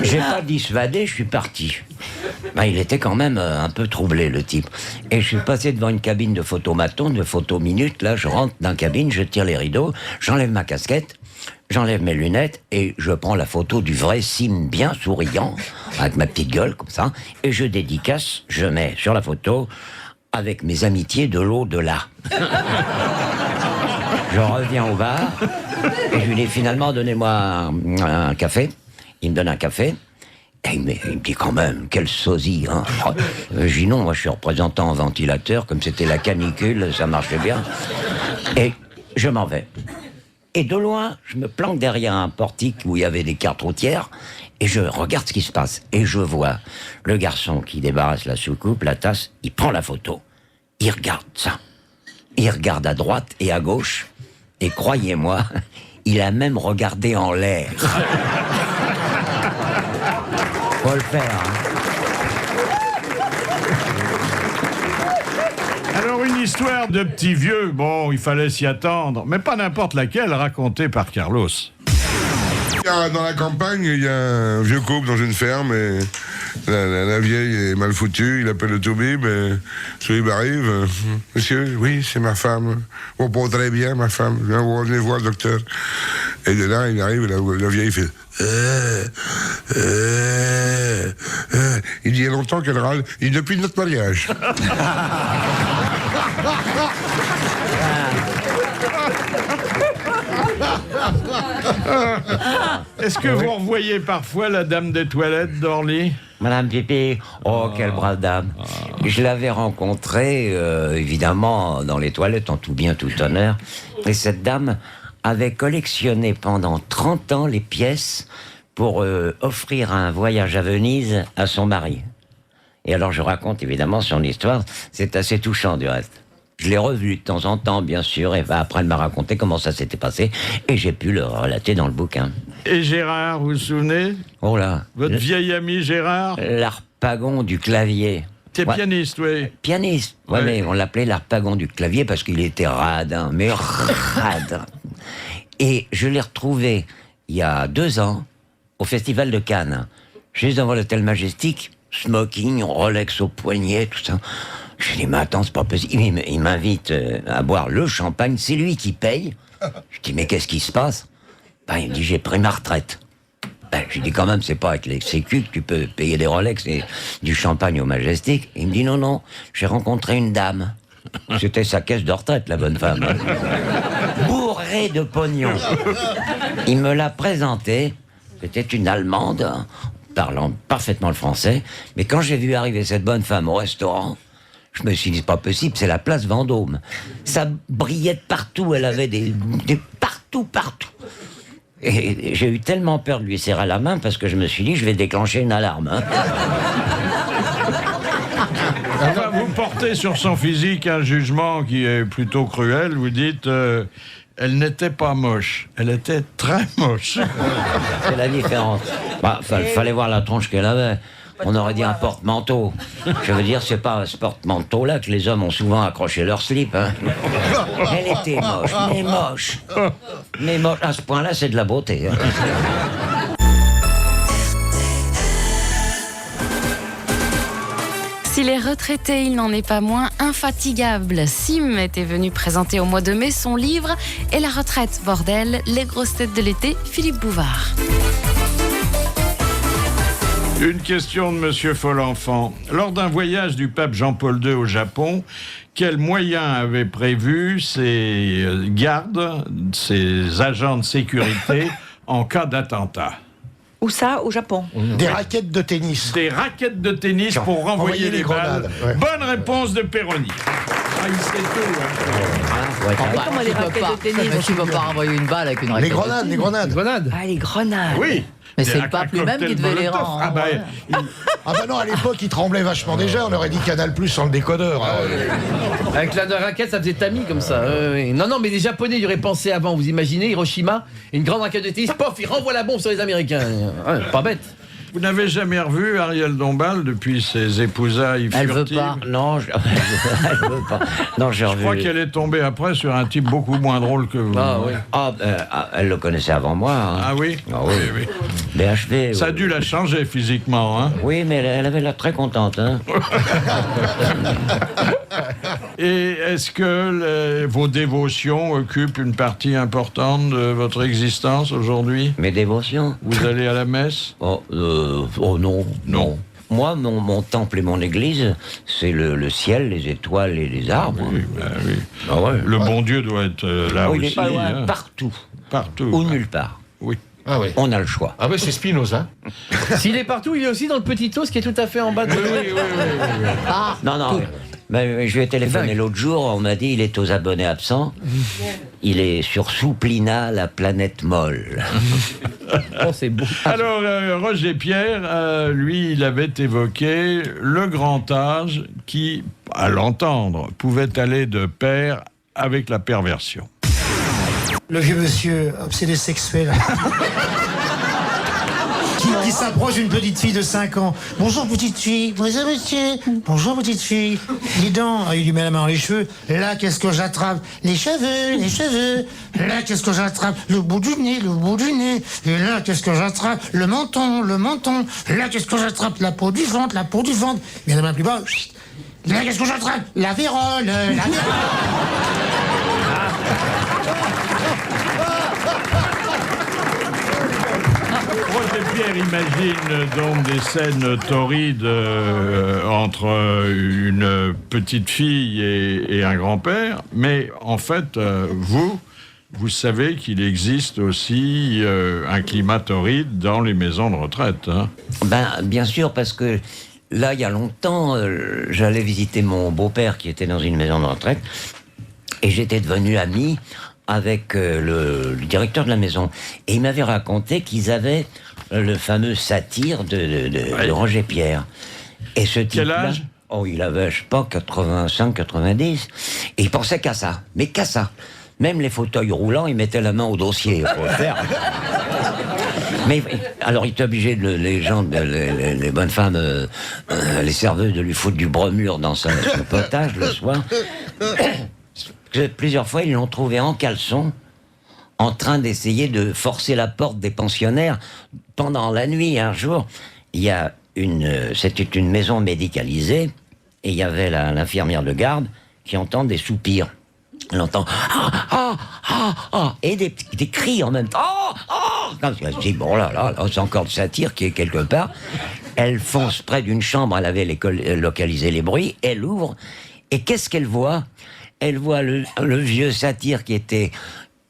G: J'ai pas dissuadé, je suis parti. Il était quand même un peu troublé, le type. Et je suis passé devant une cabine de photomaton, de photominute. Là, je rentre dans la cabine, je tire les rideaux, j'enlève ma casquette, j'enlève mes lunettes et je prends la photo du vrai Sim bien souriant, avec ma petite gueule comme ça, et je dédicace, je mets sur la photo avec mes amitiés de l'au-delà. Je reviens au bar et je lui dis finalement donnez-moi un café. Il me donne un café. Et il me dit quand même, quel sosie, hein. Je dis non, moi je suis représentant en ventilateur, comme c'était la canicule, ça marchait bien. Et je m'en vais. Et de loin, je me planque derrière un portique où il y avait des cartes routières, et je regarde ce qui se passe. Et je vois le garçon qui débarrasse la soucoupe, la tasse, il prend la photo, il regarde ça. Il regarde à droite et à gauche, et croyez-moi, il a même regardé en l'air. Faut le faire, hein.
F: Alors, une histoire de petit vieux, bon, il fallait s'y attendre, mais pas n'importe laquelle, racontée par Carlos.
L: Dans la campagne, il y a un vieux couple dans une ferme et la vieille est mal foutue. Il appelle le toubib et le toubib arrive. Monsieur, oui, c'est ma femme. Bon, pas très bien, ma femme. Venez voir le docteur. Et de là, il arrive et la vieille fait... Il dit, il y a longtemps qu'elle râle. Il dit, depuis notre mariage.
F: Est-ce que vous revoyez parfois la dame des toilettes d'Orly?
G: Madame Pipi, oh, quelle brave dame. Je l'avais rencontrée, évidemment, dans les toilettes, en tout bien, tout honneur. Et cette dame avait collectionné pendant 30 ans les pièces pour offrir un voyage à Venise à son mari. Et alors je raconte évidemment son histoire, c'est assez touchant du reste. Je l'ai revu de temps en temps, bien sûr, et après elle m'a raconté comment ça s'était passé, et j'ai pu le relater dans le bouquin.
F: Et Gérard, vous vous souvenez?
G: Oh là.
F: Votre vieil ami Gérard?
G: L'harpagon du clavier.
F: C'est pianiste, oui.
G: Pianiste, ouais, mais on l'appelait l'harpagon du clavier parce qu'il était radin, mais radin. Et je l'ai retrouvé il y a 2 ans au Festival de Cannes, juste devant l'hôtel Majestic, smoking, Rolex au poignet, tout ça. Je dis, mais attends, c'est pas possible. Il m'invite à boire le champagne, c'est lui qui paye. Je dis, mais qu'est-ce qui se passe? Ben, il me dit, j'ai pris ma retraite. Ben, je dis, quand même, c'est pas avec les sécu que tu peux payer des Rolex et du champagne au Majestic. Il me dit, non, j'ai rencontré une dame. C'était sa caisse de retraite, la bonne femme. Bourrée de pognon. Il me l'a présentée. C'était une Allemande, parlant parfaitement le français. Mais quand j'ai vu arriver cette bonne femme au restaurant, je me suis dit, c'est pas possible, c'est la place Vendôme. Ça brillait de partout, elle avait des partout. Et j'ai eu tellement peur de lui serrer la main parce que je me suis dit, je vais déclencher une alarme. Hein.
F: Enfin, vous portez sur son physique un jugement qui est plutôt cruel. Vous dites, elle n'était pas moche, elle était très moche.
G: C'est la différence. Bah, fallait voir la tronche qu'elle avait. On aurait dit un porte-manteau. Je veux dire, c'est pas à ce porte-manteau-là que les hommes ont souvent accroché leur slip. Hein. Elle était moche. Mais moche. À ce point-là, c'est de la beauté. Hein.
E: S'il est retraité, il n'en est pas moins infatigable. Sim était venu présenter au mois de mai son livre « Et la retraite, bordel, les grosses têtes de l'été », Philippe Bouvard.
F: Une question de Monsieur Folenfant. Lors d'un voyage du pape Jean-Paul II au Japon, quels moyens avaient prévu ses gardes, ses agents de sécurité en cas d'attentat?
Q: Où ça? Au Japon?
H: Des raquettes de tennis.
F: Des raquettes de tennis pour renvoyer les balles.
H: Ouais.
F: Bonne réponse de Perroni. Ah, il sait tout. Hein.
N: Comment les raquettes de tennis? Tu ne peux pas renvoyer une balle avec une raquette.
H: Les grenades.
Q: Ah, les grenades.
F: Oui.
N: Mais c'est le pape lui-même qui devait les rendre.
H: Ah bah non, à l'époque, il tremblait vachement déjà. On aurait dit Canal Plus sans le décodeur.
J: Avec la raquette, ça faisait tamis comme ça. Non, mais les Japonais y auraient pensé avant. Vous imaginez, Hiroshima, une grande raquette de tennis, pof, ils renvoient la bombe sur les Américains. Ouais, pas bête.
F: Vous n'avez jamais revu Ariel Dombal depuis ses épousailles furtives?
G: Elle veut pas. Non, elle veut pas. Non, j'ai revu.
F: Je crois qu'elle est tombée après sur un type beaucoup moins drôle que vous.
G: Ah oui. Elle le connaissait avant moi. Hein.
F: Ah oui.
G: Ah oui. BHV.
F: Ça a dû la changer physiquement, hein?
G: Oui, mais elle avait l'air très contente, hein.
F: Et est-ce que vos dévotions occupent une partie importante de votre existence aujourd'hui?
G: Mes dévotions?
F: Vous allez à la messe?
G: Oh non. Moi, mon temple et mon église, c'est le ciel, les étoiles et les arbres.
F: Oui. Ah ouais. Le bon Dieu doit être là aussi.
G: Il est pas loin,
F: hein.
G: Partout.
F: Ou
G: nulle part.
F: Oui.
I: Ah oui.
G: On a le choix.
I: Ah oui, c'est Spinoza.
J: S'il est partout, il est aussi dans le petit os qui est tout à fait en bas de...
F: Oui.
G: Ah, non. Mais je lui ai téléphoné l'autre jour, on m'a dit il est aux abonnés absents. Il est sur Souplina, la planète molle.
J: Oh, c'est beau.
F: Alors, Roger Pierre, lui, il avait évoqué le grand âge qui, à l'entendre, pouvait aller de pair avec la perversion.
R: Le vieux monsieur obsédé sexuel qui s'approche d'une petite fille de 5 ans. Bonjour petite fille. Bonjour monsieur. Bonjour petite fille. Dis donc, il lui met la main dans les cheveux. Là, qu'est-ce que j'attrape? Les cheveux. Là, qu'est-ce que j'attrape? Le bout du nez. Et là, qu'est-ce que j'attrape? Le menton. Là, qu'est-ce que j'attrape? La peau du ventre. Mais la main plus bas. Là, qu'est-ce que j'attrape? La vérole.
F: Roger Pierre imagine donc des scènes torrides entre une petite fille et un grand-père, mais en fait, vous savez qu'il existe aussi un climat torride dans les maisons de retraite. Hein.
G: Bien sûr, parce que là, il y a longtemps, j'allais visiter mon beau-père qui était dans une maison de retraite, et j'étais devenu ami avec le directeur de la maison. Et il m'avait raconté qu'ils avaient le fameux satyre de Roger Pierre. Et ce type-là...
F: Quel âge ?
G: Oh, il avait, je sais pas, 85, 90. Et il pensait qu'à ça. Mais qu'à ça. Même les fauteuils roulants, il mettait la main au dossier pour le faire. Mais alors, il était obligé, les gens, les bonnes femmes, les serveuses, de lui foutre du bromure dans son potage le soir. Plusieurs fois, ils l'ont trouvé en caleçon, en train d'essayer de forcer la porte des pensionnaires pendant la nuit. Un jour, c'était une maison médicalisée, et il y avait l'infirmière de garde qui entend des soupirs. Elle entend et des cris en même temps. Elle se dit, bon là, c'est encore le satyre qui est quelque part. Elle fonce près d'une chambre, elle avait localisé les bruits, elle ouvre, et qu'est-ce qu'elle voit ? Elle voit le vieux satyre qui était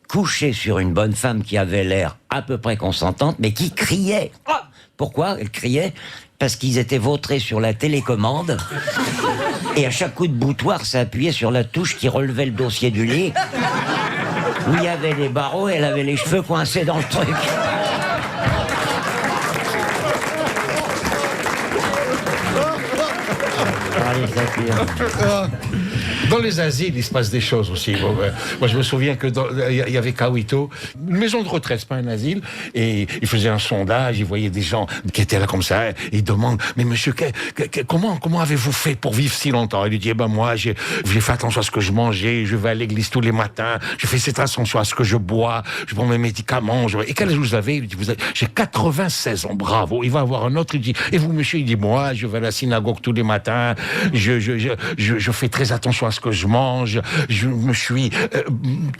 G: couché sur une bonne femme qui avait l'air à peu près consentante, mais qui criait. Pourquoi elle criait ? Parce qu'ils étaient vautrés sur la télécommande, et à chaque coup de boutoir, ça appuyait sur la touche qui relevait le dossier du lit, où il y avait les barreaux, et elle avait les cheveux coincés dans le truc.
I: Dans les asiles, il se passe des choses aussi. Bon, moi, je me souviens que il y avait Kawito, une maison de retraite, c'est pas un asile, et il faisait un sondage, il voyait des gens qui étaient là comme ça, et il demande, mais monsieur, comment avez-vous fait pour vivre si longtemps ? Il lui dit, moi, j'ai fait attention à ce que je mangeais, je vais à l'église tous les matins, je fais cette attention à ce que je bois, je prends mes médicaments. Et quel âge vous avez ? Il dit, j'ai 96 ans, bravo. Il va avoir un autre, il dit, et vous, monsieur ? Il dit, moi, je vais à la synagogue tous les matins, je fais très attention à ce que je mange, je me suis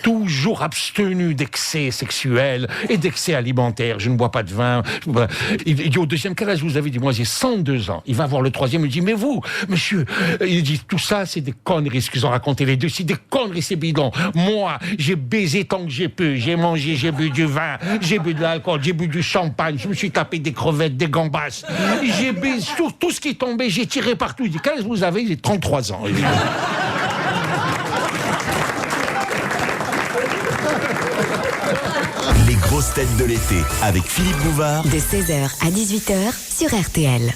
I: toujours abstenu d'excès sexuels et d'excès alimentaires, je ne bois pas de vin. Il dit au deuxième, quel âge vous avez ? Il dit, moi j'ai 102 ans. Il va voir le troisième, il dit, mais vous, monsieur, il dit, tout ça c'est des conneries, ce qu'ils ont raconté les deux, c'est des conneries, c'est bidon. Moi, j'ai baisé tant que j'ai pu, j'ai mangé, j'ai bu du vin, j'ai bu de l'alcool, j'ai bu du champagne, je me suis tapé des crevettes, des gambas, j'ai baisé tout ce qui tombait, j'ai tiré partout. Il dit, quel âge vous avez ? J'ai 33 ans.
B: Les grosses têtes de l'été avec Philippe Bouvard.
C: De 16h à 18h sur RTL.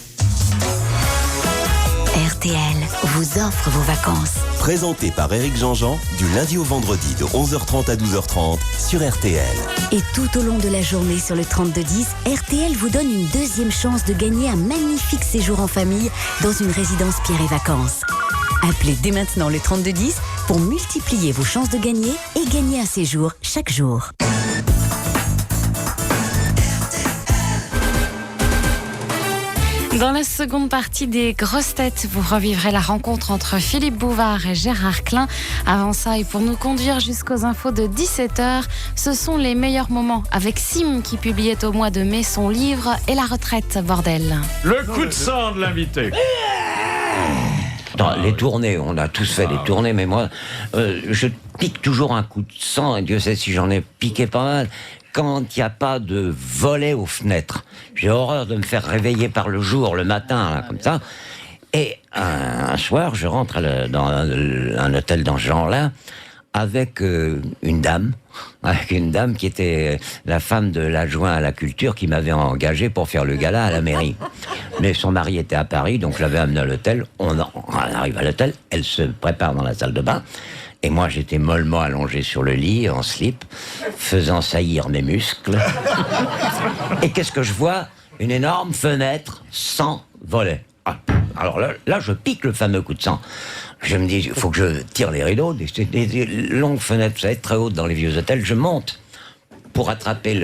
C: RTL vous offre vos vacances.
B: Présenté par Éric Jean-Jean, du lundi au vendredi de 11h30 à 12h30 sur RTL.
C: Et tout au long de la journée sur le 3210, RTL vous donne une deuxième chance de gagner un magnifique séjour en famille dans une résidence Pierre et Vacances. Appelez dès maintenant le 3210 pour multiplier vos chances de gagner et gagner un séjour chaque jour.
E: Dans la seconde partie des grosses têtes, vous revivrez la rencontre entre Philippe Bouvard et Gérard Klein. Avant ça, et pour nous conduire jusqu'aux infos de 17h, ce sont les meilleurs moments avec Sim qui publiait au mois de mai son livre « Et la retraite, bordel ».
F: Le coup de sang de l'invité.
G: Dans les tournées, on a tous fait des tournées, mais moi, je pique toujours un coup de sang, et Dieu sait si j'en ai piqué pas mal, quand il n'y a pas de volet aux fenêtres. J'ai horreur de me faire réveiller par le jour, le matin, là, comme ça. Et un soir, je rentre dans un hôtel dans ce genre-là, avec une dame qui était la femme de l'adjoint à la culture qui m'avait engagé pour faire le gala à la mairie. Mais son mari était à Paris, donc je l'avais amené à l'hôtel. On arrive à l'hôtel, elle se prépare dans la salle de bain, et moi j'étais mollement allongé sur le lit, en slip, faisant saillir mes muscles. Et qu'est-ce que je vois ? Une énorme fenêtre sans volet. Alors là, je pique le fameux coup de sang. Je me dis, il faut que je tire les rideaux, des longues fenêtres, vous savez, très hautes dans les vieux hôtels, je monte pour attraper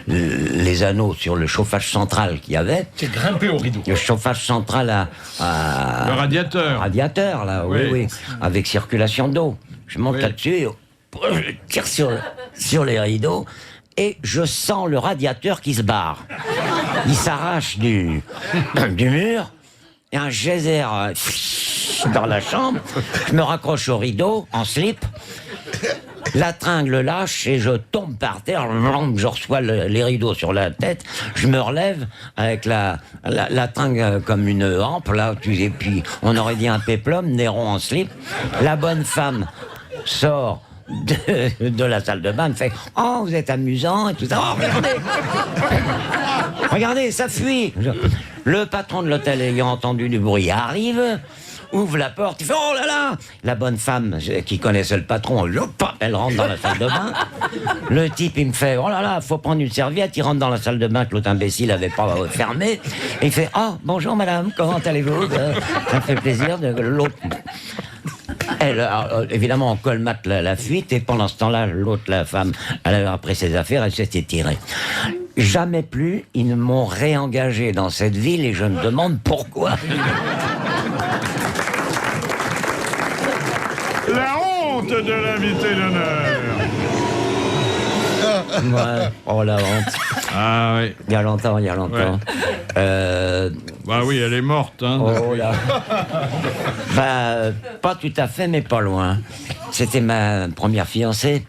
G: les anneaux sur le chauffage central qu'il y avait.
I: C'est grimpé au rideau.
G: Le chauffage central
F: le radiateur.
G: Radiateur, là, oui, avec circulation d'eau. Je monte là-dessus, je tire sur les rideaux, et je sens le radiateur qui se barre. Il s'arrache du mur, et un geyser dans la chambre. Je me raccroche au rideau, en slip. La tringle lâche et je tombe par terre. Je reçois les rideaux sur la tête. Je me relève avec la tringle comme une hampe, là. Et puis, on aurait dit un péplum, Néron en slip. La bonne femme sort de la salle de bain me fait « Oh, vous êtes amusant » et tout ça. « Oh, regardez !» Regardez, ça fuit. Le patron de l'hôtel ayant entendu du bruit arrive, ouvre la porte, il fait « Oh là là !» La bonne femme qui connaissait le patron, elle rentre dans la salle de bain. Le type, il me fait « Oh là là, faut prendre une serviette ». Il rentre dans la salle de bain que l'autre imbécile avait pas fermée. Et il fait « Oh, bonjour madame, comment allez-vous ?» Ça me fait plaisir de l'autre. Elle, évidemment, on colmate la fuite, et pendant ce temps-là, l'autre, la femme, elle avait après ses affaires, elle s'était tirée. Jamais plus, ils ne m'ont réengagé dans cette ville, et je me demande pourquoi.
F: La honte de l'invité d'honneur.
G: Ouais. Oh, la honte.
F: Ah oui.
G: Il y a longtemps. Ouais.
F: Bah oui, elle est morte. Hein,
G: oh là. Bah, pas tout à fait, mais pas loin. C'était ma première fiancée.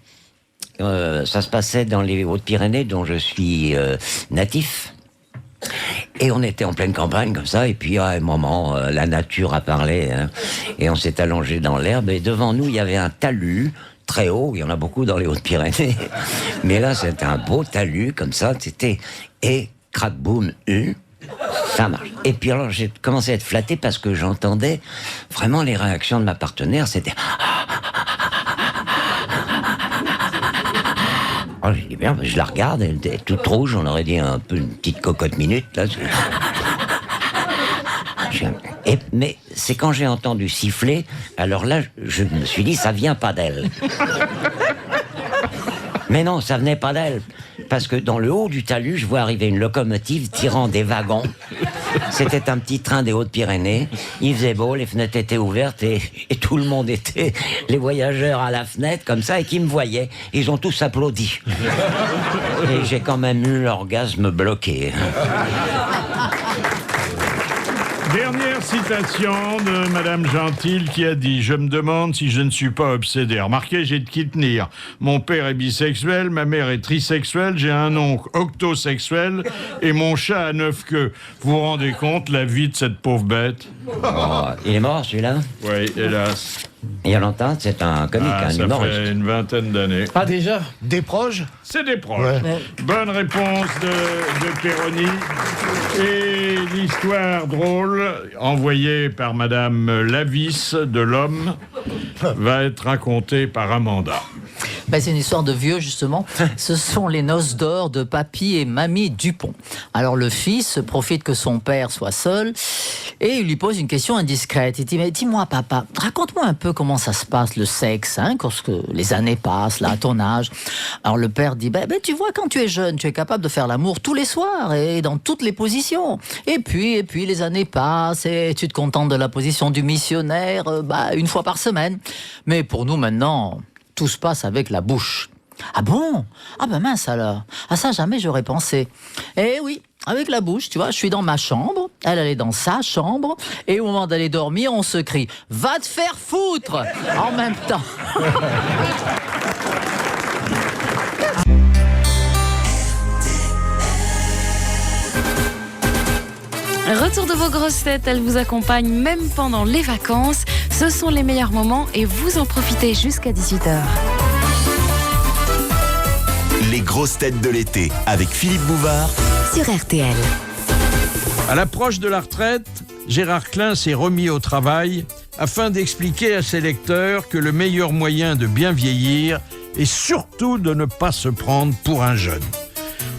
G: Ça se passait dans les Hautes-Pyrénées, dont je suis natif. Et on était en pleine campagne, comme ça, et puis à un moment, la nature a parlé, hein, et on s'est allongé dans l'herbe, et devant nous, il y avait un talus, très haut, il y en a beaucoup dans les Hautes-Pyrénées, mais là, c'était un beau talus, comme ça, c'était... Et crac-boum, ça marche. Et puis alors, j'ai commencé à être flatté parce que j'entendais vraiment les réactions de ma partenaire, c'était... Oh, j'ai dit, bien, je la regarde, elle était toute rouge, on aurait dit un peu une petite cocotte minute, là. Mais c'est quand j'ai entendu siffler, alors là, je me suis dit, ça vient pas d'elle. Mais non, ça venait pas d'elle. Parce que dans le haut du talus, je vois arriver une locomotive tirant des wagons. C'était un petit train des Hautes-Pyrénées. Il faisait beau, les fenêtres étaient ouvertes et tout le monde était, les voyageurs à la fenêtre, comme ça, et qui me voyaient. Ils ont tous applaudi. Et j'ai quand même eu l'orgasme bloqué.
F: Dernière citation de Madame Gentil qui a dit « Je me demande si je ne suis pas obsédé. Remarquez, j'ai de qui tenir. Mon père est bisexuel, ma mère est trisexuelle, j'ai un oncle octosexuel et mon chat a 9 queues. Vous vous rendez compte la vie de cette pauvre bête ?»
G: Oh, il est mort celui-là ?
F: Oui, hélas.
G: Il y a longtemps, c'est un comique, un
F: ça
G: humoriste.
F: fait une vingtaine d'années.
J: Ah, déjà ?
H: Des proches ?
F: C'est des proches.
H: Ouais.
F: Bonne réponse de Péroni. Et l'histoire drôle, envoyée par Madame Lavis de l'Homme, va être racontée par Amanda.
N: Ben, c'est une histoire de vieux, justement. Ce sont les noces d'or de Papy et Mamie Dupont. Alors, le fils profite que son père soit seul et il lui pose une question indiscrète. Il dit, mais dis-moi, papa, raconte-moi un peu comment ça se passe, le sexe, hein, quand les années passent, là, à ton âge. Alors, le père dit, ben, tu vois, quand tu es jeune, tu es capable de faire l'amour tous les soirs et dans toutes les positions. Et puis, les années passent et tu te contentes de la position du missionnaire, une fois par semaine. Mais pour nous, maintenant... Tout se passe avec la bouche. Ah bon ? Ah ben mince alors. À ça, jamais j'aurais pensé. Eh oui, avec la bouche, tu vois, je suis dans ma chambre, elle est dans sa chambre, et au moment d'aller dormir, on se crie « Va te faire foutre !» en même temps.
E: Retour de vos grosses têtes, elles vous accompagnent même pendant les vacances. Ce sont les meilleurs moments et vous en profitez jusqu'à 18h.
B: Les grosses têtes de l'été avec Philippe Bouvard
C: sur RTL.
F: À l'approche de la retraite, Gérard Klein s'est remis au travail afin d'expliquer à ses lecteurs que le meilleur moyen de bien vieillir est surtout de ne pas se prendre pour un jeune.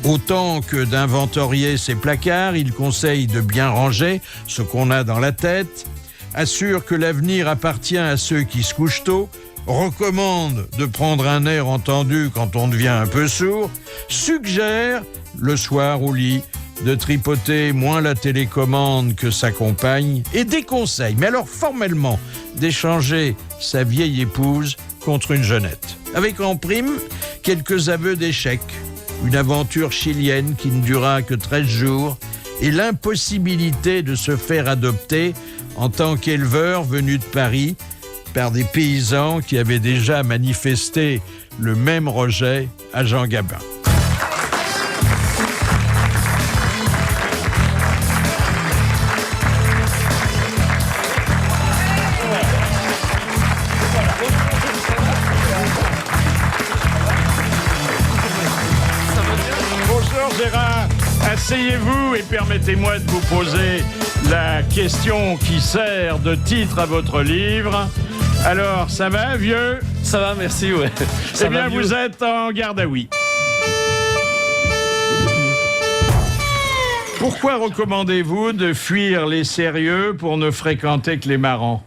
F: Autant que d'inventorier ses placards, il conseille de bien ranger ce qu'on a dans la tête, assure que l'avenir appartient à ceux qui se couchent tôt, recommande de prendre un air entendu quand on devient un peu sourd, suggère, le soir au lit, de tripoter moins la télécommande que sa compagne et déconseille, mais alors formellement, d'échanger sa vieille épouse contre une jeunette. Avec en prime, quelques aveux d'échec. Une aventure chilienne qui ne dura que 13 jours et l'impossibilité de se faire adopter en tant qu'éleveur venu de Paris par des paysans qui avaient déjà manifesté le même rejet à Jean Gabin. Gérard, asseyez-vous et permettez-moi de vous poser la question qui sert de titre à votre livre. Alors, ça va, vieux?
J: Ça va, merci, ouais.
F: Eh bien, vous êtes en garde à oui. Pourquoi recommandez-vous de fuir les sérieux pour ne fréquenter que les marrants?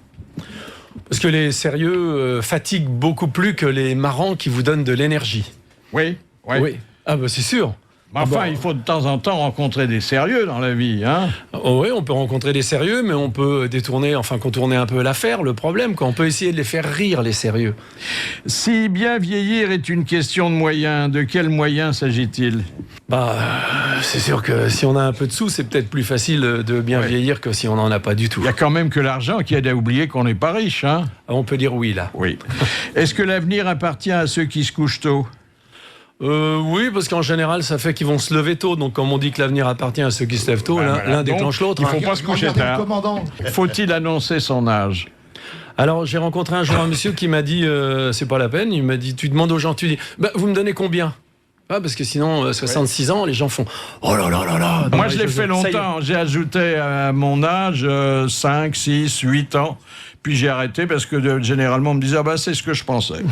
J: Parce que les sérieux fatiguent beaucoup plus que les marrants qui vous donnent de l'énergie.
F: Oui.
J: Ah bah c'est sûr.
F: Enfin, il faut de temps en temps rencontrer des sérieux dans la vie, hein.
J: Oui, on peut rencontrer des sérieux, mais on peut contourner un peu l'affaire, le problème, on peut essayer de les faire rire, les sérieux.
F: Si bien vieillir est une question de moyens, de quels moyens s'agit-il?
J: C'est sûr que si on a un peu de sous, c'est peut-être plus facile de bien vieillir que si on n'en a pas du tout.
F: Il y a quand même que l'argent qui aide à oublier qu'on n'est pas riche, hein.
J: On peut dire oui, là.
F: Oui. Est-ce que l'avenir appartient à ceux qui se couchent tôt?
J: Oui, parce qu'en général, ça fait qu'ils vont se lever tôt. Donc, comme on dit que l'avenir appartient à ceux qui se lèvent tôt, l'un déclenche l'autre.
F: Il ne faut pas se coucher tard. Faut-il annoncer son âge?
J: Alors, j'ai rencontré un jour un monsieur qui m'a dit, c'est pas la peine, il m'a dit, tu demandes aux gens, tu dis, vous me donnez combien? Parce que sinon, 66 ans, les gens font oh là là là là.
F: Moi, je l'ai fait longtemps. J'ai ajouté à mon âge 5, 6, 8 ans. Puis j'ai arrêté parce que généralement, on me disait c'est ce que je pensais.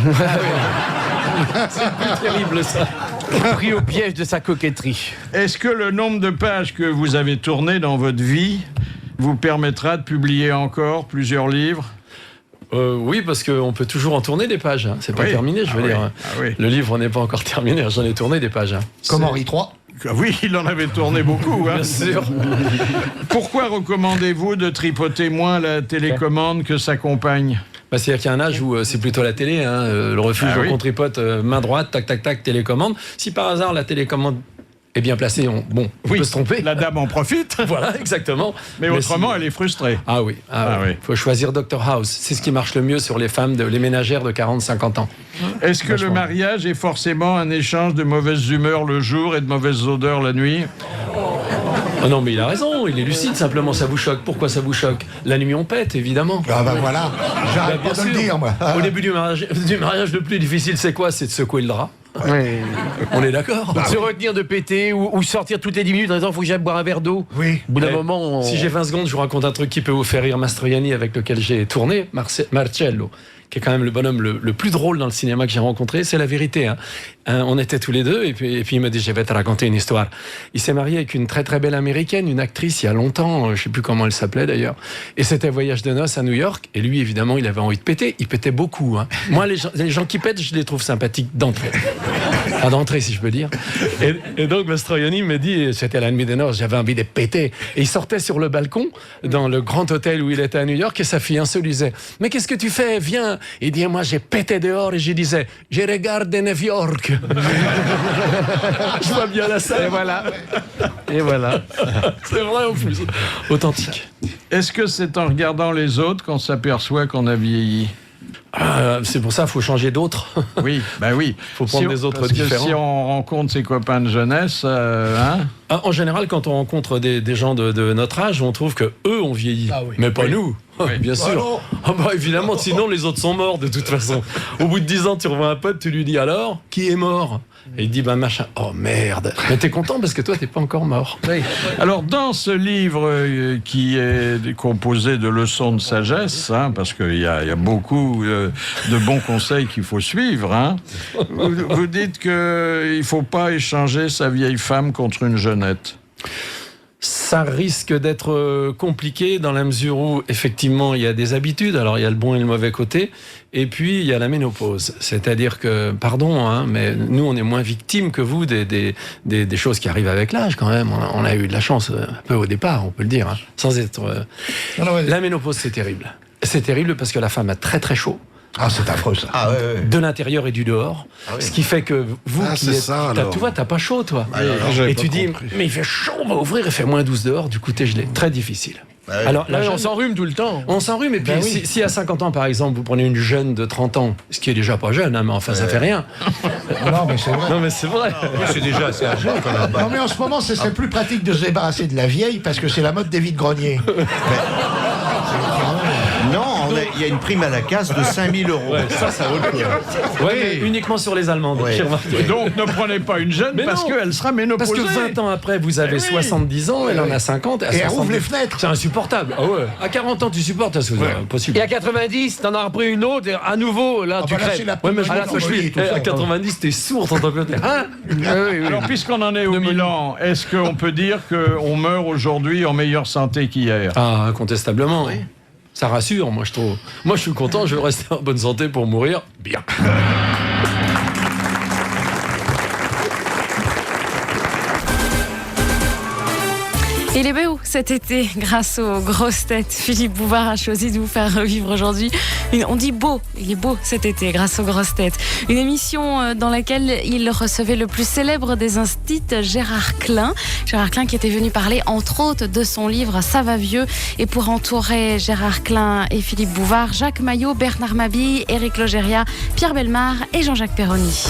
J: C'est plus terrible, ça. Pris au piège de sa coquetterie.
F: Est-ce que le nombre de pages que vous avez tournées dans votre vie vous permettra de publier encore plusieurs livres?
J: Oui, parce qu'on peut toujours en tourner des pages. Hein. C'est pas terminé, je veux dire. Le livre n'est pas encore terminé, j'en ai tourné des pages. Hein.
H: Comme Henri III.
F: Oui, il en avait tourné beaucoup. Hein.
J: Bien sûr.
F: Pourquoi recommandez-vous de tripoter moins la télécommande que sa compagne?
J: C'est-à-dire qu'il y a un âge où c'est plutôt la télé, hein, le refuge qu'on tripote main droite, tac, tac, tac, télécommande. Si par hasard la télécommande est bien placée, on peut se tromper.
F: La dame en profite.
J: Voilà, exactement.
F: Mais autrement, elle est frustrée.
J: Ah oui. Il faut choisir Dr House. C'est ce qui marche le mieux sur les femmes, les ménagères de 40-50 ans.
F: Est-ce que le mariage est forcément un échange de mauvaise humeur le jour et de mauvaises odeurs la nuit?
J: Oh non, mais il a raison, il est lucide, simplement ça vous choque. Pourquoi ça vous choque? La nuit on pète, évidemment.
H: Voilà, j'arrête pas de le dire, moi.
J: Au début du mariage, le plus difficile, c'est quoi? C'est de secouer le drap. Ouais. On est d'accord.
S: Se retenir de péter ou sortir toutes les 10 minutes en disant faut que j'aille boire un verre d'eau.
H: Oui.
S: Au bout d'un moment.
J: Si j'ai 20 secondes, je vous raconte un truc qui peut vous faire rire. Mastroianni, avec lequel j'ai tourné, Marcello, qui est quand même le bonhomme le plus drôle dans le cinéma que j'ai rencontré, c'est la vérité. Hein. On était tous les deux, et puis il m'a dit je vais te raconter une histoire. Il s'est marié avec une très très belle américaine, une actrice, il y a longtemps, je sais plus comment elle s'appelait d'ailleurs. Et c'était voyage de noces à New York, et lui évidemment il avait envie de péter, il pétait beaucoup. Hein. Moi les gens qui pètent, je les trouve sympathiques d'entrée. Pas d'entrée si je peux dire. Et donc Mastroianni me dit, c'était la nuit des noces, j'avais envie de péter. Et il sortait sur le balcon, dans le grand hôtel où il était à New York, et sa fiancée lui disait mais qu'est-ce que tu fais, viens. Il dit moi j'ai pété dehors, et je disais je regarde New York. Je vois bien la scène. Et voilà. C'est vrai en plus. Authentique.
F: Est-ce que c'est en regardant les autres qu'on s'aperçoit qu'on a vieilli?
J: C'est pour ça qu'il faut changer d'autres.
F: Oui, oui.
J: Il faut prendre des autres différents.
F: Parce que si on rencontre ses copains de jeunesse,
J: en général, quand on rencontre des gens de notre âge, on trouve que eux ont vieilli, mais pas nous. Oui. Bien sûr. Évidemment, sinon les autres sont morts de toute façon. Au bout de 10 ans, tu revois un pote, tu lui dis alors, qui est mort? Et il dit machin. Oh merde. Mais t'es content parce que toi t'es pas encore mort.
F: Oui. Alors dans ce livre qui est composé de leçons de sagesse, parce qu'il y a beaucoup de bons conseils qu'il faut suivre, vous dites qu'il faut pas échanger sa vieille femme contre une jeunette.
J: Ça risque d'être compliqué dans la mesure où, effectivement, il y a des habitudes. Alors, il y a le bon et le mauvais côté. Et puis, il y a la ménopause. C'est-à-dire que, pardon, mais nous, on est moins victimes que vous des choses qui arrivent avec l'âge, quand même. On a eu de la chance un peu au départ, on peut le dire, sans être... La ménopause, c'est terrible. C'est terrible parce que la femme a très, très chaud.
H: C'est affreux, ça.
J: De l'intérieur et du dehors. Ce qui fait que vous qui êtes... tu vois, t'as pas chaud, toi. Et tu dis, mais il fait chaud, on va ouvrir, il fait moins 12 dehors, du coup, t'es gelé. Très difficile. Alors, on s'enrhume tout le temps. On s'enrhume, et puis si à 50 ans, par exemple, vous prenez une jeune de 30 ans, ce qui est déjà pas jeune, mais enfin, ça fait rien.
H: Non, mais c'est vrai.
J: Non, mais c'est vrai.
K: C'est déjà assez âgé, quand même.
H: Non, mais en ce moment, ce serait plus pratique de se débarrasser de la vieille, parce que c'est la mode des vides-greniers.
K: Non,
H: il y a une prime à la casse de 5 000 €.
J: Ouais, ça vaut le coup. Ouais, mais uniquement sur les Allemandes.
H: Ouais.
F: Donc ne prenez pas une jeune parce qu'elle sera ménopausée.
J: Parce que 20 ans après, vous avez 70 ans, elle en a 50.
H: Et elle rouvre les fenêtres.
J: C'est insupportable. Ah ouais. À 40 ans, tu supportes, c'est impossible.
S: Et à 90, t'en as repris une autre, et à nouveau, là, tu crèves.
J: Ouais, mais à 90, t'es sourd, t'entends bien. Hein
F: Alors, puisqu'on en est au bilan, est-ce qu'on peut dire qu'on meurt aujourd'hui en meilleure santé qu'hier?
J: Ah, incontestablement. Oui. Ça rassure, moi, je trouve. Moi, je suis content, je veux rester en bonne santé pour mourir bien.
E: Il est beau cet été, grâce aux grosses têtes. Philippe Bouvard a choisi de vous faire revivre aujourd'hui. On dit beau, il est beau cet été, grâce aux grosses têtes. Une émission dans laquelle il recevait le plus célèbre des instits, Gérard Klein. Gérard Klein qui était venu parler, entre autres, de son livre Ça va vieux. Et pour entourer Gérard Klein et Philippe Bouvard, Jacques Maillot, Bernard Mabille, Éric Logéria, Pierre Bellemare et Jean-Jacques Perroni.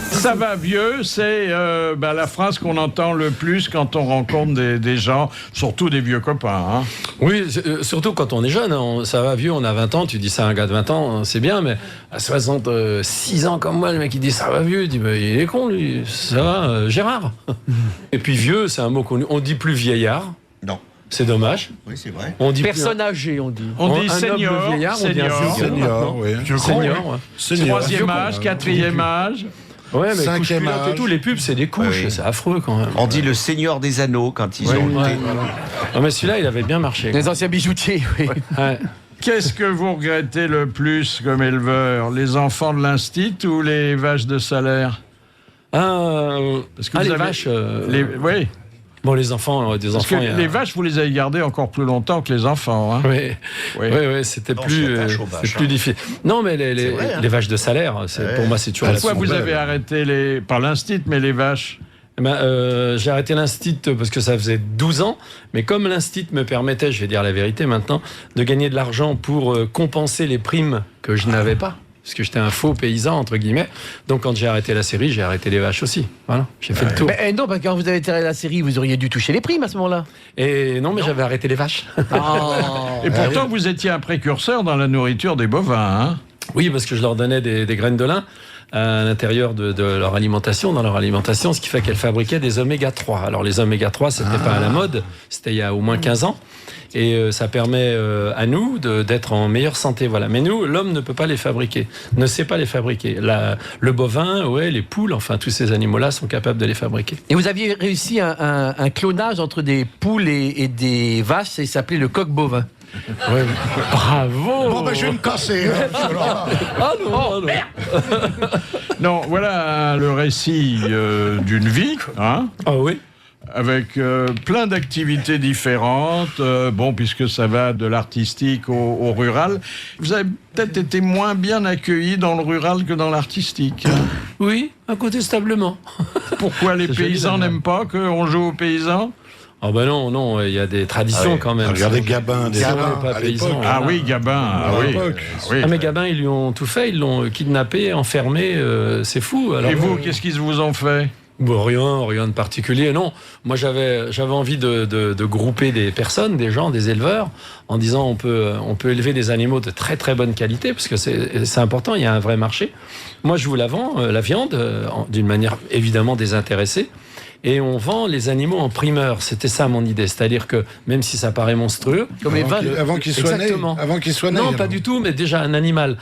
F: Ça va vieux, c'est la phrase qu'on entend le plus quand on rencontre des gens, surtout des vieux copains. Hein.
J: Oui, surtout quand on est jeune. Ça va vieux, on a 20 ans, tu dis ça à un gars de 20 ans, c'est bien, mais à 66 ans comme moi, le mec il dit ça va vieux, il dit il est con lui, ça va, Gérard. Et puis vieux, c'est un mot connu. On dit plus vieillard.
H: Non.
J: C'est dommage.
H: Oui, c'est vrai.
J: On dit
S: personne âgé, on dit.
F: On dit senior,
J: vieillard, on dit
F: senior,
J: oui.
F: Senior. Troisième âge, quatrième âge.
J: Ouais, mais cinquième âge. Et tout, les pubs, c'est des couches, c'est affreux quand même.
H: On dit le Seigneur des Anneaux quand ils ont...
J: Voilà. Non, mais celui-là, il avait bien marché.
S: Les anciens bijoutiers, oui.
J: Ouais.
F: Qu'est-ce que vous regrettez le plus comme éleveur? Les enfants de l'instit ou les vaches de salaire?
J: Parce que les vaches...
F: Oui.
J: Bon, les enfants, des
F: Parce
J: enfants...
F: que les vaches, vous les avez gardées encore plus longtemps que les enfants. Hein.
J: Oui, c'était plus difficile. Non, mais les vaches de salaire, pour moi, c'est toujours...
F: Pourquoi vous avez arrêté pas l'instit, mais les vaches?
J: J'ai arrêté l'instit parce que ça faisait 12 ans, mais comme l'instit me permettait, je vais dire la vérité maintenant, de gagner de l'argent pour compenser les primes que je n'avais pas, parce que j'étais un faux paysan, entre guillemets. Donc, quand j'ai arrêté la série, j'ai arrêté les vaches aussi. Voilà, j'ai fait le tour.
S: Mais non, parce que quand vous avez arrêté la série, vous auriez dû toucher les primes à ce moment-là.
J: Et non, mais j'avais arrêté les vaches.
F: Et pourtant, vous étiez un précurseur dans la nourriture des bovins. Hein?
J: Oui, parce que je leur donnais des graines de lin à l'intérieur de leur alimentation, dans leur alimentation, ce qui fait qu'elles fabriquaient des oméga 3. Alors, les oméga 3, c'était pas à la mode, c'était il y a au moins 15 ans. Et ça permet à nous d'être en meilleure santé. Voilà. Mais nous, l'homme ne peut pas les fabriquer, ne sait pas les fabriquer. Le bovin, les poules, enfin tous ces animaux-là sont capables de les fabriquer.
S: Et vous aviez réussi un clonage entre des poules et des vaches, et il s'appelait le coq bovin.
J: Ouais. Bravo.
H: Bon, je vais me casser.
F: Non, voilà le récit d'une vie. Hein.
J: Ah oui.
F: Avec plein d'activités différentes, puisque ça va de l'artistique au rural. Vous avez peut-être été moins bien accueillis dans le rural que dans l'artistique.
J: Oui, incontestablement.
F: Pourquoi les paysans n'aiment pas qu'on joue aux paysans?
J: Ah ben non, il y a des traditions quand même.
P: Regardez Gabin,
J: pas paysan.
F: Ah oui, Gabin, oui.
J: Mais Gabin, ils lui ont tout fait, ils l'ont kidnappé, enfermé, c'est fou. Alors,
F: et vous, qu'est-ce qu'ils vous ont fait?
J: Bon, rien de particulier, non. Moi, j'avais envie de grouper des personnes, des gens, des éleveurs, en disant on peut élever des animaux de très très bonne qualité, parce que c'est important, il y a un vrai marché. Moi, je vous la vends, la viande, d'une manière évidemment désintéressée. Et on vend les animaux en primeur. C'était ça mon idée. C'est-à-dire que, même si ça paraît monstrueux...
P: Avant qu'il soit né.
J: Non, pas du tout, mais déjà un animal